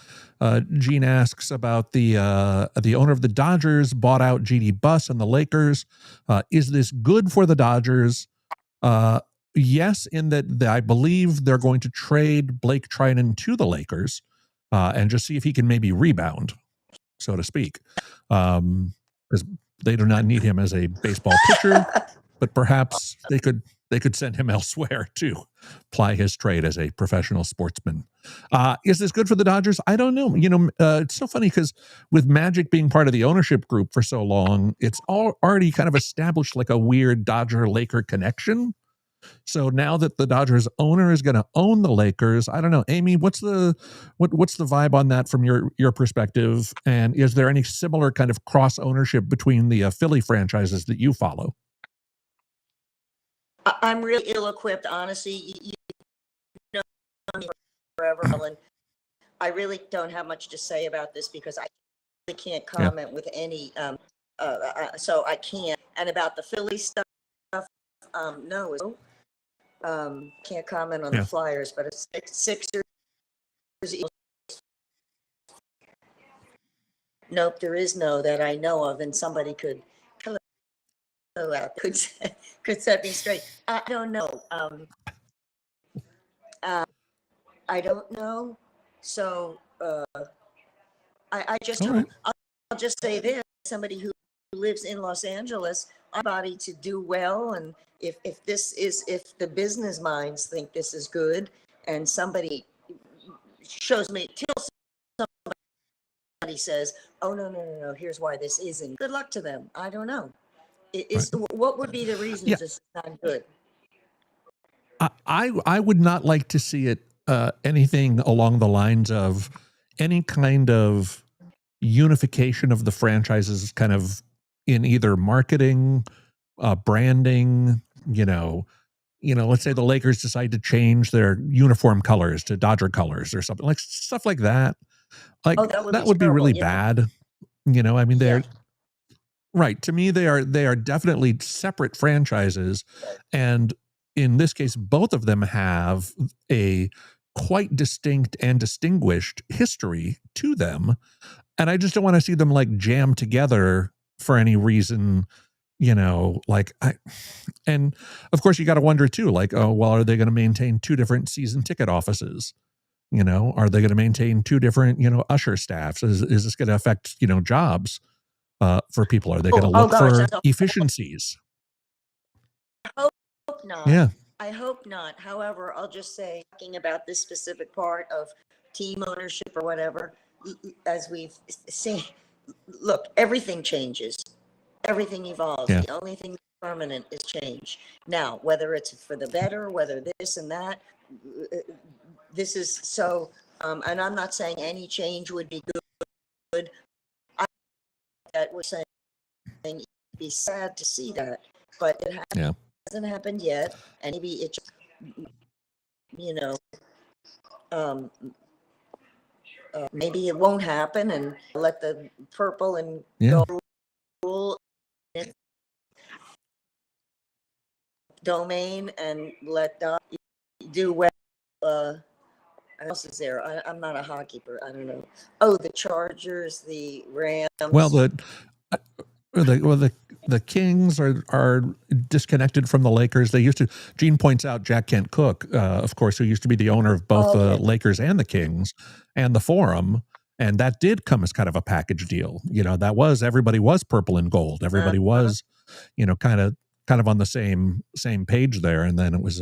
Gene asks about the owner of the Dodgers bought out GD Buss and the Lakers. Is this good for the Dodgers? Yes, in that I believe they're going to trade Blake Trinan to the Lakers and just see if he can maybe rebound, so to speak, because they do not need him as a baseball pitcher, but perhaps they could send him elsewhere to ply his trade as a professional sportsman. Is this good for the Dodgers? I don't know. It's so funny because with Magic being part of the ownership group for so long, it's already kind of established like a weird Dodger-Laker connection. So now that the Dodgers owner is going to own the Lakers, I don't know. Amy, what's the vibe on that from your perspective? And is there any similar kind of cross ownership between the Philly franchises that you follow? I'm really ill-equipped, honestly. You know me forever, Ellen. I really don't have much to say about this because I really can't comment with any. So I can't. And about the Philly stuff, no. Can't comment on the Flyers, but it's Sixers. Nope, there is no that I know of, and somebody could set me straight. I don't know. I don't know. So I just hope, I'll just say this: somebody who lives in Los Angeles, body to do well, and if the business minds think this is good, and somebody shows me till somebody says, "Oh no, here's why this isn't." Good luck to them. I don't know. What would be the reasons this is not good? I would not like to see it anything along the lines of any kind of unification of the franchises, kind of in either marketing, branding. Let's say the Lakers decide to change their uniform colors to Dodger colors or something, like stuff like that. Like that would be really bad. I mean, they're right. To me, they are definitely separate franchises, and in this case, both of them have a quite distinct and distinguished history to them. And I just don't want to see them like jam together for any reason, and of course you got to wonder too, like, oh, well, are they going to maintain two different season ticket offices? Are they going to maintain two different, usher staffs? Is this going to affect, jobs for people? Are they going to look for efficiencies? Not. I hope not. However, I'll just say, talking about this specific part of team ownership or whatever, as we've seen, look, everything changes, everything evolves. The only thing permanent is change. Now, whether it's for the better, whether this and that, this is so. And I'm not saying any change would be good. That was saying it'd be sad to see that, but it hasn't happened yet, and maybe it you know, um, maybe it won't happen, and let the purple and Yeah. gold rule its domain and let Doc do well. What else is there? I'm not a hockey person. I don't know. Oh, the Chargers, the Rams. Well, the Kings are disconnected from the Lakers. They used to. Gene points out Jack Kent Cooke, of course, who used to be the owner of both the Lakers and the Kings and the Forum, and that did come as kind of a package deal. You know, that was everybody was purple and gold. Everybody was, you know, kind of on the same page there, and then it was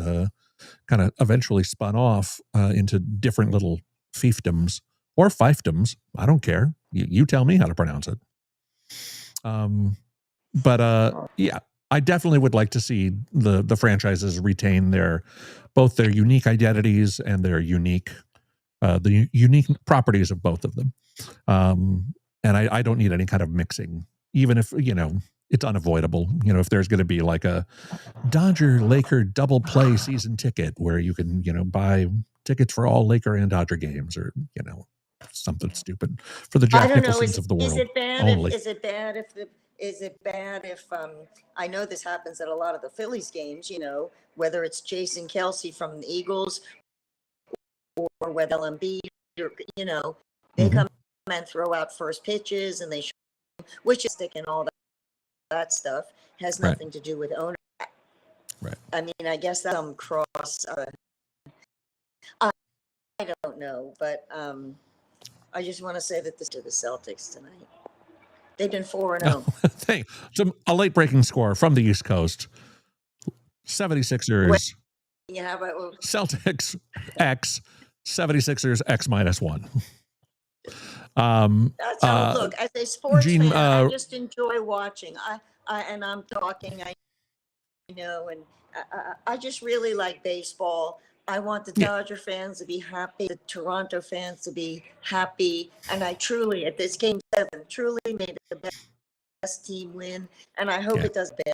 kind of eventually spun off into different little fiefdoms or fiefdoms. I don't care. You tell me how to pronounce it. But yeah, I definitely would like to see the franchises retain both their unique identities and their unique properties of both of them. And I don't need any kind of mixing, even if, you know, it's unavoidable. You know, if there's going to be like a Dodger Laker double play season ticket where you can, you know, buy tickets for all Laker and Dodger games, or, you know, something stupid for the Jack Nicholsons of the world. Is it bad? Only. Is it bad if I know this happens at a lot of the Phillies games, you know, whether it's Jason Kelsey from the Eagles or whether Embiid, or, you know, they come and throw out first pitches and they show which is stick and all that stuff has nothing to do with owner. Right. I mean, I guess that's some cross. I don't know, but I just want to say that this to the Celtics tonight. They've been 4-0. A late breaking score from the East Coast. 76ers. Yeah, but Celtics X, 76ers X -1. That's how look. As a sports Gene, fan, I just enjoy watching. And I'm talking. I know, and I just really like baseball. I want the Dodger fans to be happy, the Toronto fans to be happy, and I truly, at this Game 7, truly made the best team win, and I hope it does bad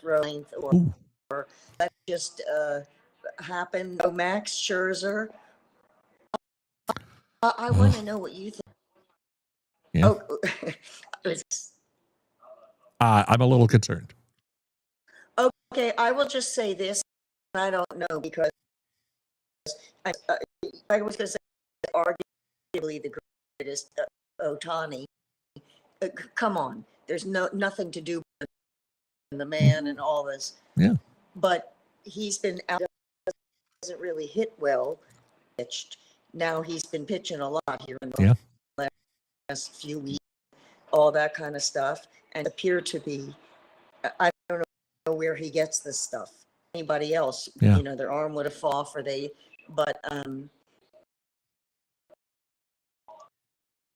throwing or that just happen. Oh, Max Scherzer. I want to know what you think. Yeah. I'm a little concerned. Okay, I will just say this. I don't know because I was going to say arguably the greatest Ohtani. Come on, there's nothing to do with the man and all this. Yeah. But he's been out, doesn't really hit well. Pitched. Now he's been pitching a lot here in the last few weeks, all that kind of stuff, and appear to be. I don't know where he gets this stuff. Anybody else, you know, their arm would have fallen but I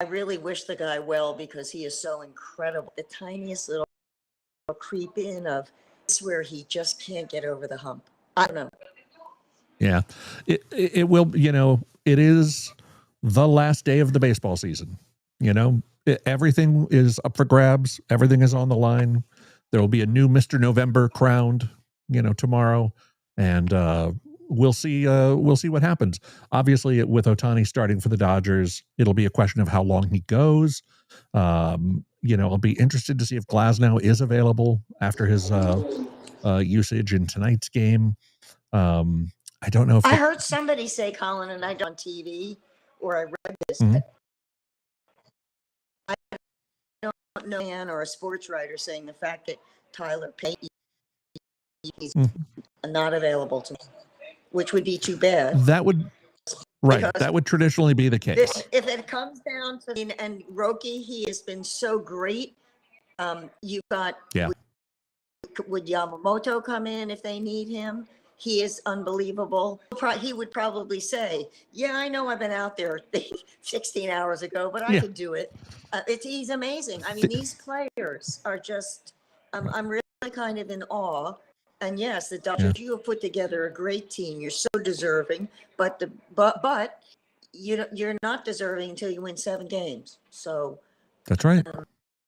really wish the guy well because he is so incredible. The tiniest little creep in of it's where he just can't get over the hump. I don't know. Yeah, it will, you know, it is the last day of the baseball season. You know, everything is up for grabs. Everything is on the line. There will be a new Mr. November crowned, you know, tomorrow, and we'll see what happens. Obviously, with Ohtani starting for the Dodgers, it'll be a question of how long he goes. You know, I'll be interested to see if Glasnow is available after his usage in tonight's game. I don't know if I heard somebody say, Colin, and I don't on TV, or I read this. I don't know, man, or a sports writer saying the fact that Tyler Payton is not available to me, which would be too bad. That would that would traditionally be the case. If it comes down to and Roki, he has been so great. You've got would Yamamoto come in if they need him? He is unbelievable. He would probably say, yeah, I know I've been out there 16 hours ago, but I could do it. He's amazing. I mean, these players are just, I'm really kind of in awe. And yes, the Dodgers, you have put together a great team. You're so deserving, but you're not deserving until you win 7 games. So that's right.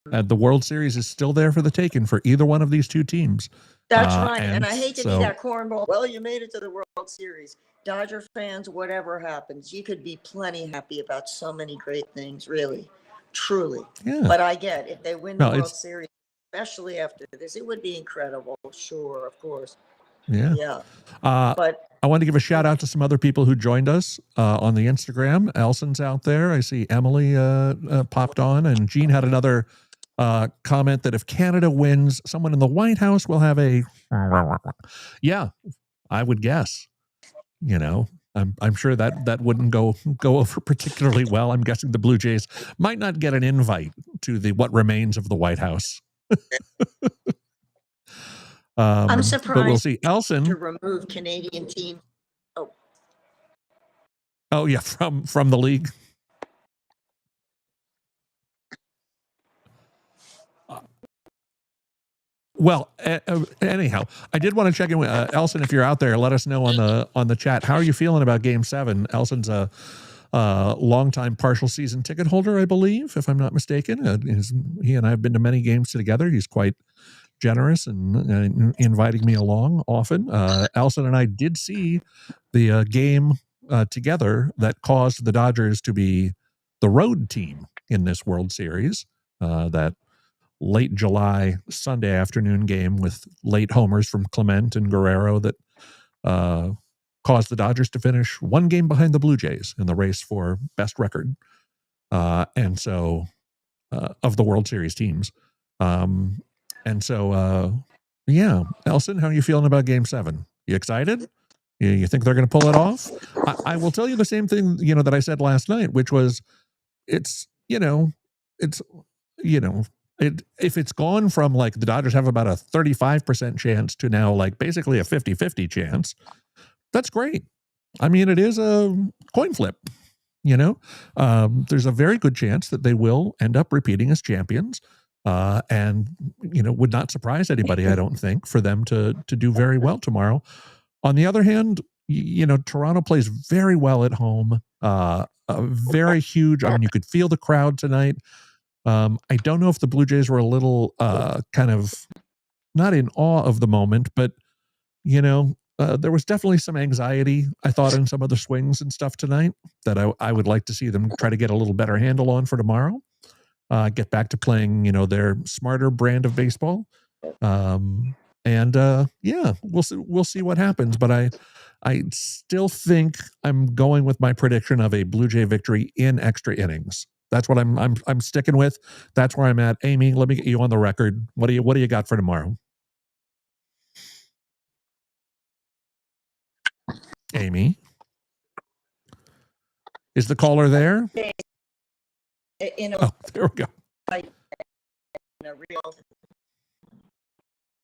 The World Series is still there for the taking for either one of these two teams. That's right. And And I hate to so, be that cornball. Well, you made it to the World Series. Dodger fans, whatever happens, you could be plenty happy about so many great things, really, truly. yeah, But I get if they win the no, World it's, Series, especially after this, it would be incredible. Sure, of course. yeah. Yeah. But I want to give a shout out to some other people who joined us on the Instagram. Elson's out there. I see Emily popped on, and Jean had another comment that if Canada wins, someone in the White House will have a. Yeah, I would guess. You know, I'm sure that wouldn't go over particularly well. I'm guessing the Blue Jays might not get an invite to the what remains of the White House. I'm surprised. But we'll see. Elson to remove Canadian team. Oh yeah, from the league. Well, anyhow, I did want to check in with Elson. If you're out there, let us know on the chat. How are you feeling about Game 7? Elson's a longtime partial season ticket holder, I believe, if I'm not mistaken. He and I have been to many games together. He's quite generous and inviting me along often. Elson and I did see the game together that caused the Dodgers to be the road team in this World Series. That late July Sunday afternoon game with late homers from Clement and Guerrero that caused the Dodgers to finish one game behind the Blue Jays in the race for best record. And so of the World Series teams. And so, yeah, Elson, how are you feeling about Game 7? You excited? You think they're going to pull it off? I will tell you the same thing, that I said last night, which was if it's gone from like the Dodgers have about a 35% chance to now like basically a 50-50 chance, that's great. I mean, it is a coin flip, there's a very good chance that they will end up repeating as champions. And would not surprise anybody, I don't think, for them to do very well tomorrow. On the other hand, Toronto plays very well at home. A very huge. I mean, you could feel the crowd tonight. I don't know if the Blue Jays were a little kind of not in awe of the moment, but there was definitely some anxiety, I thought, in some of the swings and stuff tonight that I would like to see them try to get a little better handle on for tomorrow. Get back to playing, their smarter brand of baseball. Yeah, we'll see what happens. But I still think I'm going with my prediction of a Blue Jay victory in extra innings. That's what I'm sticking with. That's where I'm at. Amy, let me get you on the record. What do you got for tomorrow? Amy, is the caller there? Oh, there we go.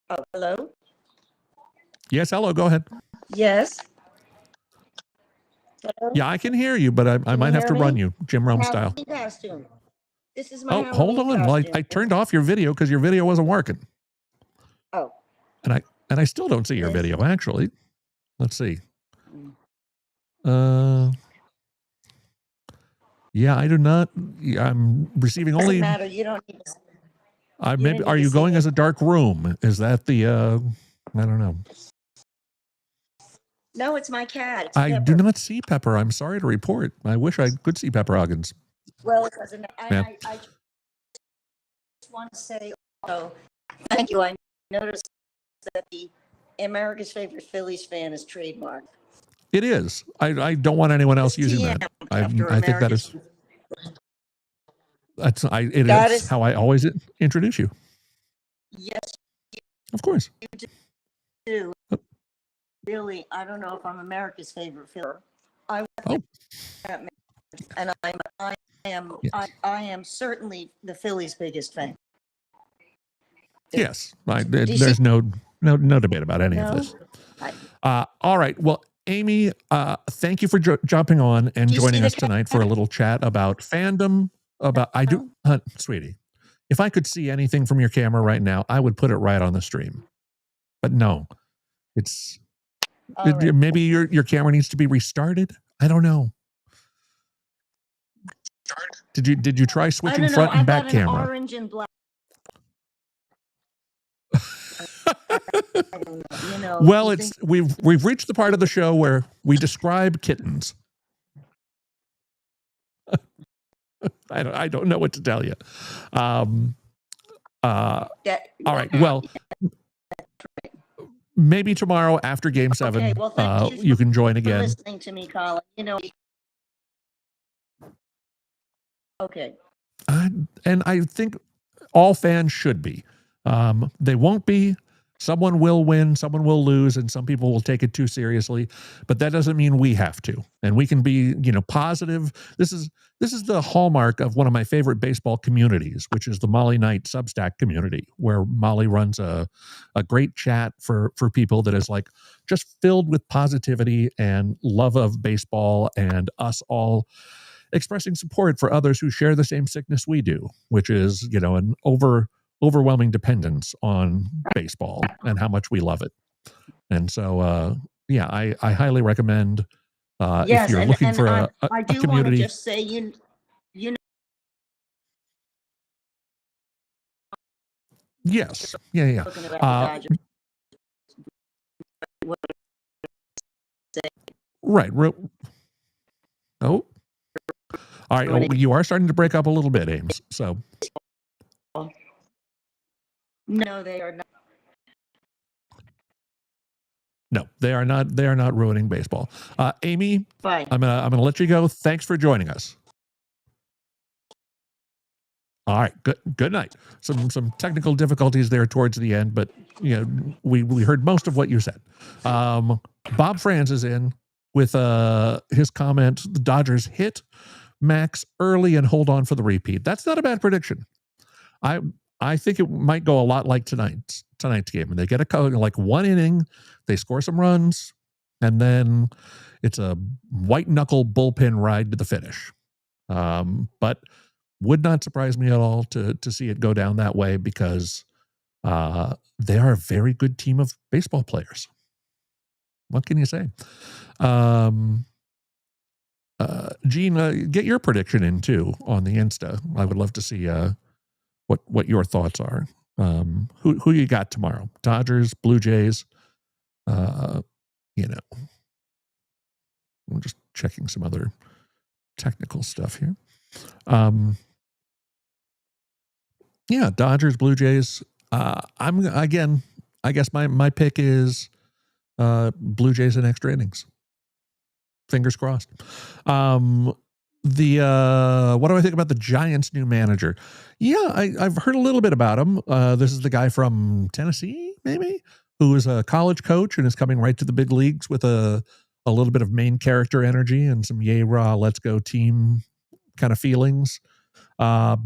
Oh, hello? Yes, hello, go ahead. Yes. Hello? Yeah, I can hear you, but I might have to run you, Jim Rome style. Costume. This is my Oh, hold on. Well, I turned off your video because your video wasn't working. Oh. And I still don't see your video, actually. Let's see. Yeah, I do not. I'm receiving only. Doesn't matter. You don't need to. Maybe are you going as a dark room? Is that the? I don't know. No, it's my cat. It's I Pepper. do not see Pepper. I'm sorry to report. I wish I could see Pepper Huggins. Well, it doesn't. Yeah. I just want to say, thank you. I noticed that the America's Favorite Phillies fan is trademarked. It is. I don't want anyone else using that. I think that is. It is how I always introduce you. Yes, Of course. you do. Really, I don't know if I'm America's favorite Philly. And I am certainly the Phillies' biggest fan. Yes, there's no debate about any of this. All right. Well, Amy, thank you for jumping on and joining us tonight for a little chat about fandom. Sweetie, if I could see anything from your camera right now, I would put it right on the stream. But no, maybe your camera needs to be restarted. I don't know. Did you try switching front and back camera? Orange and black. don't know. You know, Well, you it's think we've reached the part of the show where we describe kittens. I don't know what to tell you. All that. right. Well, maybe tomorrow after Game 7, Okay, well, thank you you can join for again. listening to me, Colin. You know, okay. And I think all fans should be. They won't be. Someone will win, someone will lose, and some people will take it too seriously. But that doesn't mean we have to. And we can be, positive. This is the hallmark of one of my favorite baseball communities, which is the Molly Knight Substack community, where Molly runs a great chat for people that is like just filled with positivity and love of baseball, and us all expressing support for others who share the same sickness we do, which is, an overwhelming dependence on baseball and how much we love it. And so, I highly recommend if you're looking for a I do want to community. just say, you know, Yes. Yeah. looking about the Dodgers. Right. Oh. All right. Oh, you are starting to break up a little bit, Ames. So. No, they are not. No, they are not. They are not ruining baseball. Amy, Bye. I'm gonna let you go. Thanks for joining us. All right. Good night. Some technical difficulties there towards the end, but we heard most of what you said. Bob Franz is in with his comment: the Dodgers hit Max early and hold on for the repeat. That's not a bad prediction. I think it might go a lot like tonight's game, and they get like one inning, they score some runs, and then it's a white knuckle bullpen ride to the finish. But would not surprise me at all to see it go down that way, because they are a very good team of baseball players. What can you say? Gene, get your prediction in too on the Insta. I would love to see what your thoughts are. Who you got tomorrow? Dodgers, Blue Jays. I'm just checking some other technical stuff here. Dodgers, Blue Jays. I guess my pick is Blue Jays in extra innings. Fingers crossed. What do I think about the Giants' new manager? I've heard a little bit about him. This is the guy from Tennessee, maybe, who is a college coach and is coming right to the big leagues with a little bit of main character energy and some yay rah, let's go team kind of feelings. Look,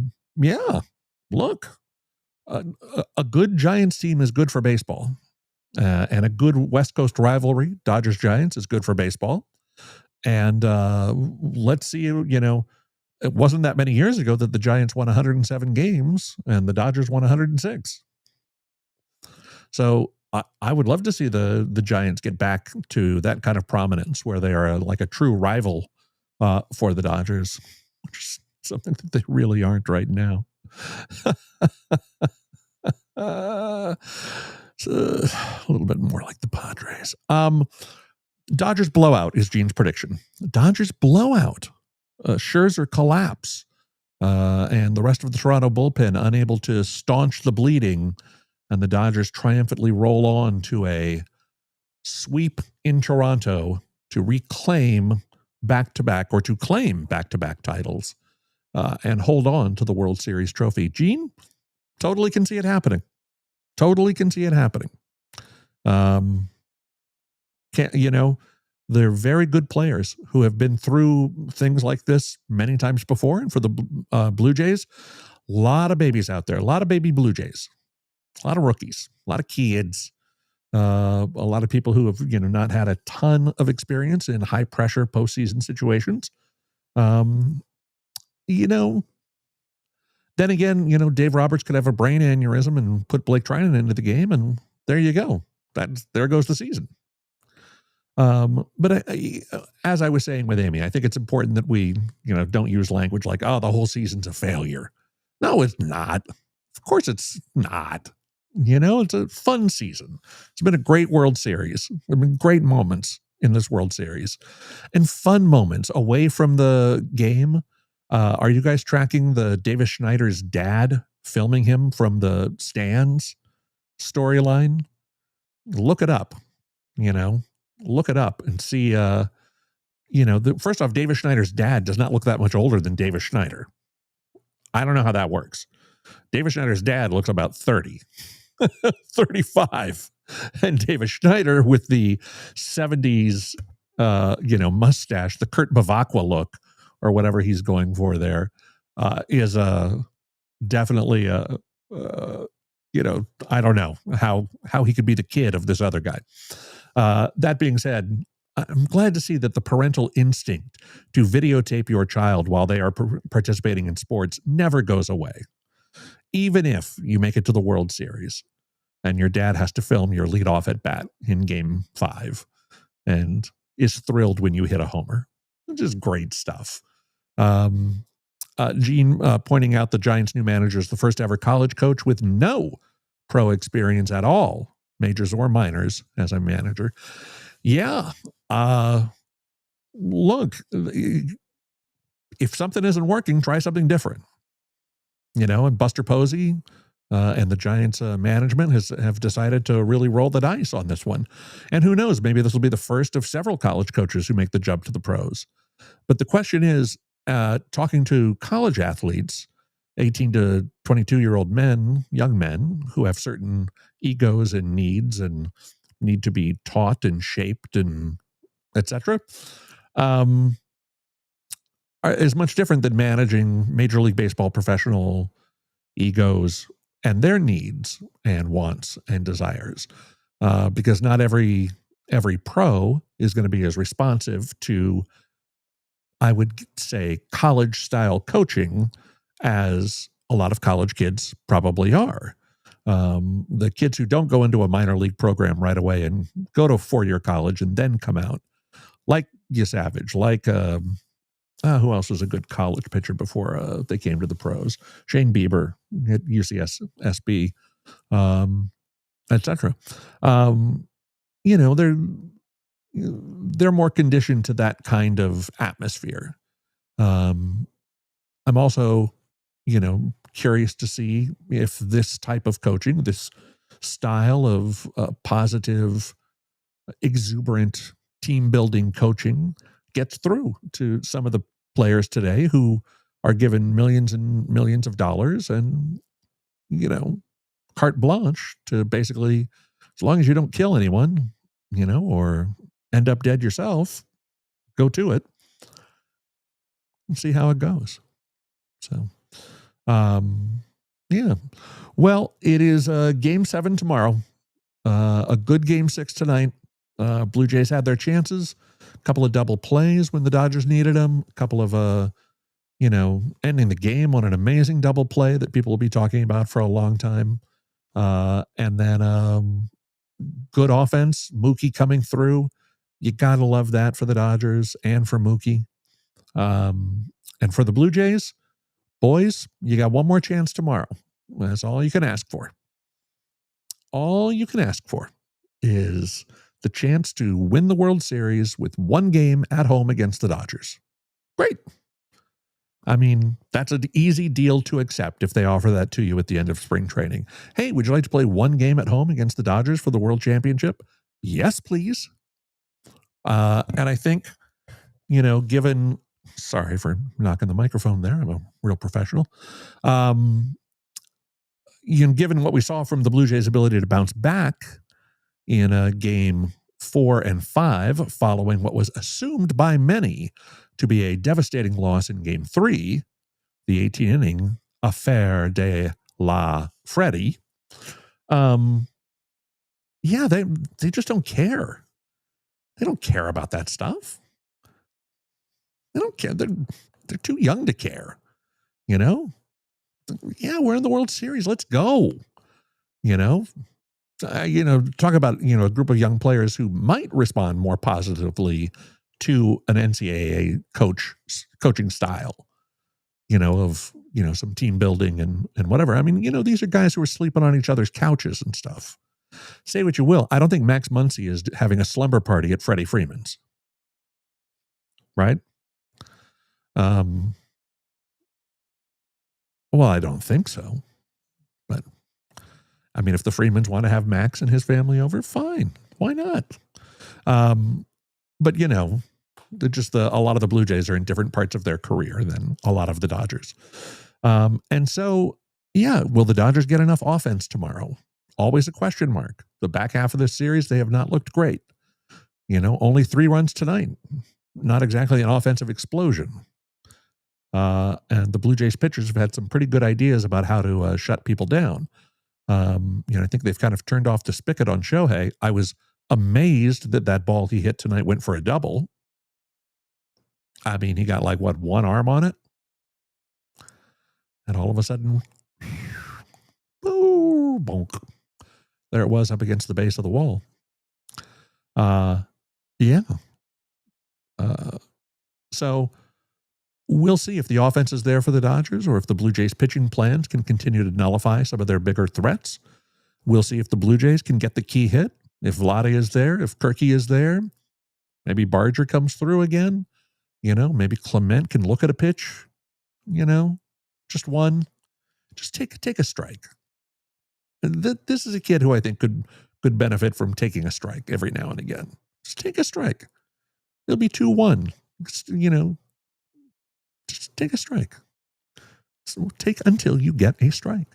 a good Giants team is good for baseball, and a good West Coast rivalry, Dodgers Giants, is good for baseball. And let's see, it wasn't that many years ago that the Giants won 107 games and the Dodgers won 106. So I would love to see the Giants get back to that kind of prominence where they are like a true rival for the Dodgers, which is something that they really aren't right now. So a little bit more like the Padres. Dodgers blowout is Gene's prediction. Dodgers blowout. Scherzer collapse. And the rest of the Toronto bullpen unable to staunch the bleeding. And the Dodgers triumphantly roll on to a sweep in Toronto to reclaim back-to-back, or to claim back-to-back titles, and hold on to the World Series trophy. Gene, totally can see it happening. Totally can see it happening. They're very good players who have been through things like this many times before. And for the Blue Jays, a lot of babies out there, a lot of baby Blue Jays, a lot of rookies, a lot of kids, a lot of people who have, not had a ton of experience in high pressure postseason situations. Then again, Dave Roberts could have a brain aneurysm and put Blake Trinan into the game, and there you go. There goes the season. But as I was saying with Amy, I think it's important that we, don't use language like, oh, the whole season's a failure. No, it's not. Of course it's not. You know, it's a fun season. It's been a great World Series. There have been great moments in this World Series and fun moments away from the game. Are you guys tracking the Davis Schneider's dad filming him from the stands storyline? Look it up, look it up and see, first off, Davis Schneider's dad does not look that much older than Davis Schneider. I don't know how that works. Davis Schneider's dad looks about 30. 35, and David Schneider with the 70s mustache, the Kurt Bavacqua look or whatever he's going for there, is definitely I don't know how he could be the kid of this other guy. That being said, I'm glad to see that the parental instinct to videotape your child while they are participating in sports never goes away. Even if you make it to the World Series and your dad has to film your leadoff at bat in Game 5 and is thrilled when you hit a homer, which is great stuff. Gene pointing out the Giants' new manager is the first ever college coach with no pro experience at all, majors or minors, as a manager. Yeah. Look, if something isn't working, try something different. And Buster Posey and the Giants management have decided to really roll the dice on this one. And who knows, maybe this will be the first of several college coaches who make the jump to the pros. But the question is, talking to college athletes, 18 to 22-year-old men, young men who have certain egos and needs and need to be taught and shaped and etc., is much different than managing Major League Baseball professional egos and their needs and wants and desires, because not every pro is going to be as responsive to, I would say, college style coaching as a lot of college kids probably are. The kids who don't go into a minor league program right away and go to a 4-year college and then come out, like Savage, like who else was a good college pitcher before they came to the pros? Shane Bieber at UCSB, etc. They're more conditioned to that kind of atmosphere. I'm also, curious to see if this type of coaching, this style of positive, exuberant team building coaching gets through to some of the players today who are given millions and millions of dollars and, carte blanche to basically, as long as you don't kill anyone, or end up dead yourself, go to it and see how it goes. So, yeah. Well, it is Game 7 tomorrow. A good Game 6 tonight. Blue Jays had their chances. A couple of double plays when the Dodgers needed them. A couple of, ending the game on an amazing double play that people will be talking about for a long time. And then good offense, Mookie coming through. You got to love that for the Dodgers and for Mookie. And for the Blue Jays, boys, you got one more chance tomorrow. That's all you can ask for. All you can ask for is the chance to win the World Series with one game at home against the Dodgers. Great. I mean, that's an easy deal to accept if they offer that to you at the end of spring training. Hey, would you like to play one game at home against the Dodgers for the World Championship? Yes, please. And I think, given, sorry for knocking the microphone there, I'm a real professional. Given what we saw from the Blue Jays' ability to bounce back in Game 4 and 5, following what was assumed by many to be a devastating loss in Game 3, the 18-inning affaire de la Freddy. Yeah, they just don't care. They don't care about that stuff. They don't care. They're too young to care. Yeah, we're in the World Series. Let's go. Talk about, a group of young players who might respond more positively to an NCAA coaching style, of, some team building and whatever. I mean, these are guys who are sleeping on each other's couches and stuff. Say what you will. I don't think Max Muncy is having a slumber party at Freddie Freeman's. Right? Well, I don't think so. But, I mean, if the Freemans want to have Max and his family over, fine. Why not? But, a lot of the Blue Jays are in different parts of their career than a lot of the Dodgers. And so, will the Dodgers get enough offense tomorrow? Always a question mark. The back half of this series, they have not looked great. Only 3 runs tonight. Not exactly an offensive explosion. And the Blue Jays pitchers have had some pretty good ideas about how to shut people down. I think they've kind of turned off the spigot on Shohei. I was amazed that ball he hit tonight went for a double. I mean, he got one arm on it? And all of a sudden, boom, bonk. There it was up against the base of the wall. So we'll see if the offense is there for the Dodgers or if the Blue Jays pitching plans can continue to nullify some of their bigger threats. We'll see if the Blue Jays can get the key hit. If Vlade is there, if Kirky is there, maybe Barger comes through again. Maybe Clement can look at a pitch, just one. Just take a strike. This is a kid who I think could benefit from taking a strike every now and again. Just take a strike. It'll be 2-1. Just take a strike. So take until you get a strike.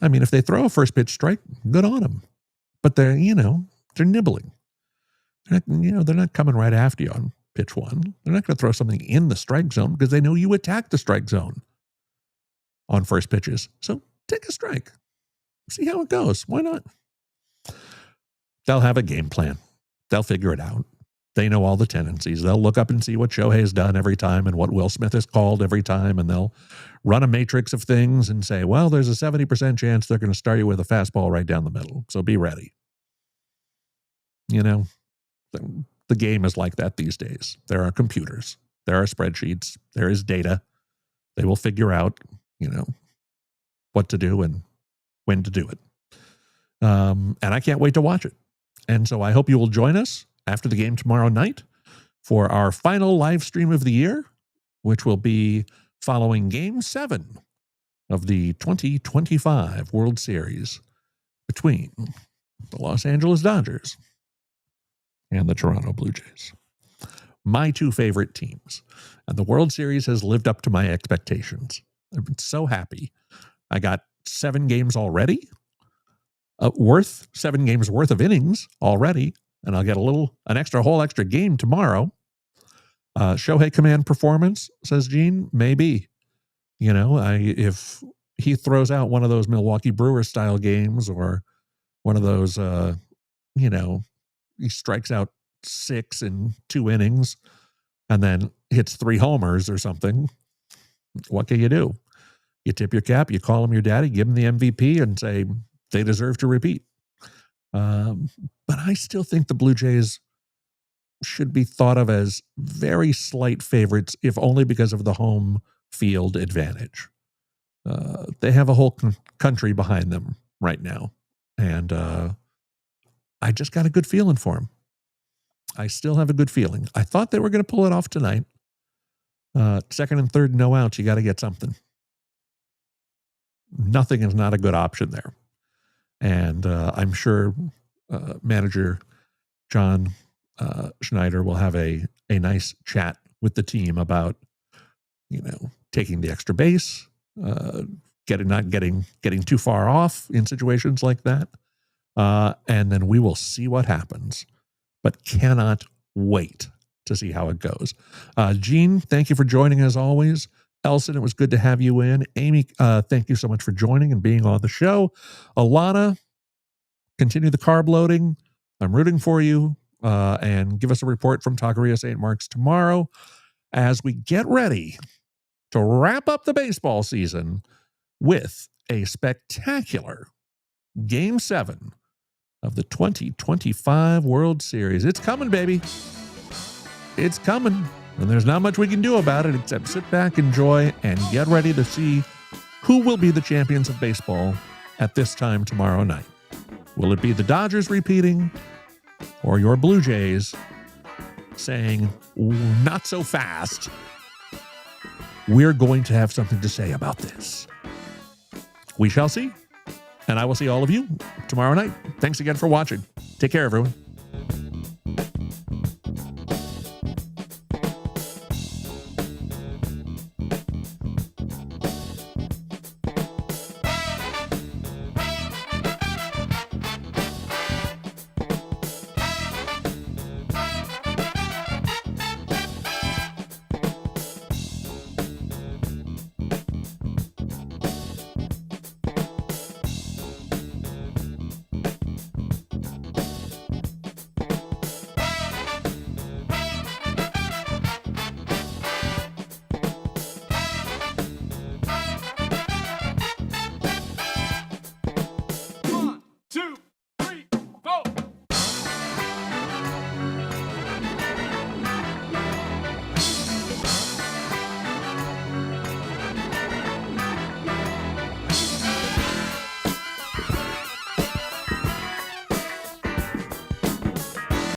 I mean, if they throw a first pitch strike, good on them. But they're nibbling. They're not coming right after you on pitch 1. They're not going to throw something in the strike zone because they know you attack the strike zone on first pitches. So take a strike. See how it goes. Why not? They'll have a game plan. They'll figure it out. They know all the tendencies. They'll look up and see what Shohei has done every time and what Will Smith has called every time, and they'll run a matrix of things and say, well, there's a 70% chance they're going to start you with a fastball right down the middle, so be ready. The game is like that these days. There are computers. There are spreadsheets. There is data. They will figure out, what to do and when to do it. And I can't wait to watch it. And so I hope you will join us after the game tomorrow night for our final live stream of the year, which will be following Game 7 of the 2025 World Series between the Los Angeles Dodgers and the Toronto Blue Jays. My 2 favorite teams. And the World Series has lived up to my expectations. I've been so happy. I got 7 games already, 7 games worth of innings already, and I'll get an whole extra game tomorrow. Shohei Command performance, says Gene, maybe. If he throws out one of those Milwaukee Brewers style games or one of those, he strikes out 6 in 2 innings and then hits 3 homers or something, what can you do? You tip your cap, you call him your daddy, give him the MVP and say they deserve to repeat. But I still think the Blue Jays should be thought of as very slight favorites, if only because of the home field advantage. They have a whole country behind them right now. And I just got a good feeling for them. I still have a good feeling. I thought they were going to pull it off tonight. Second and third, no outs. You got to get something. Nothing is not a good option there. And I'm sure manager John Schneider will have a nice chat with the team about, taking the extra base, not getting too far off in situations like that. And then we will see what happens, but cannot wait to see how it goes. Gene, thank you for joining as always. Elson, it was good to have you in. Amy, thank you so much for joining and being on the show. Alana, continue the carb loading. I'm rooting for you. And give us a report from Taqueria St. Mark's tomorrow as we get ready to wrap up the baseball season with a spectacular Game 7 of the 2025 World Series. It's coming, baby. It's coming. And there's not much we can do about it except sit back, enjoy, and get ready to see Who will be the champions of baseball at this time tomorrow night? Will it be the Dodgers repeating or your Blue Jays saying, not so fast? We're going to have something to say about this. We shall see. And I will see all of you tomorrow night. Thanks again for watching. Take care, everyone.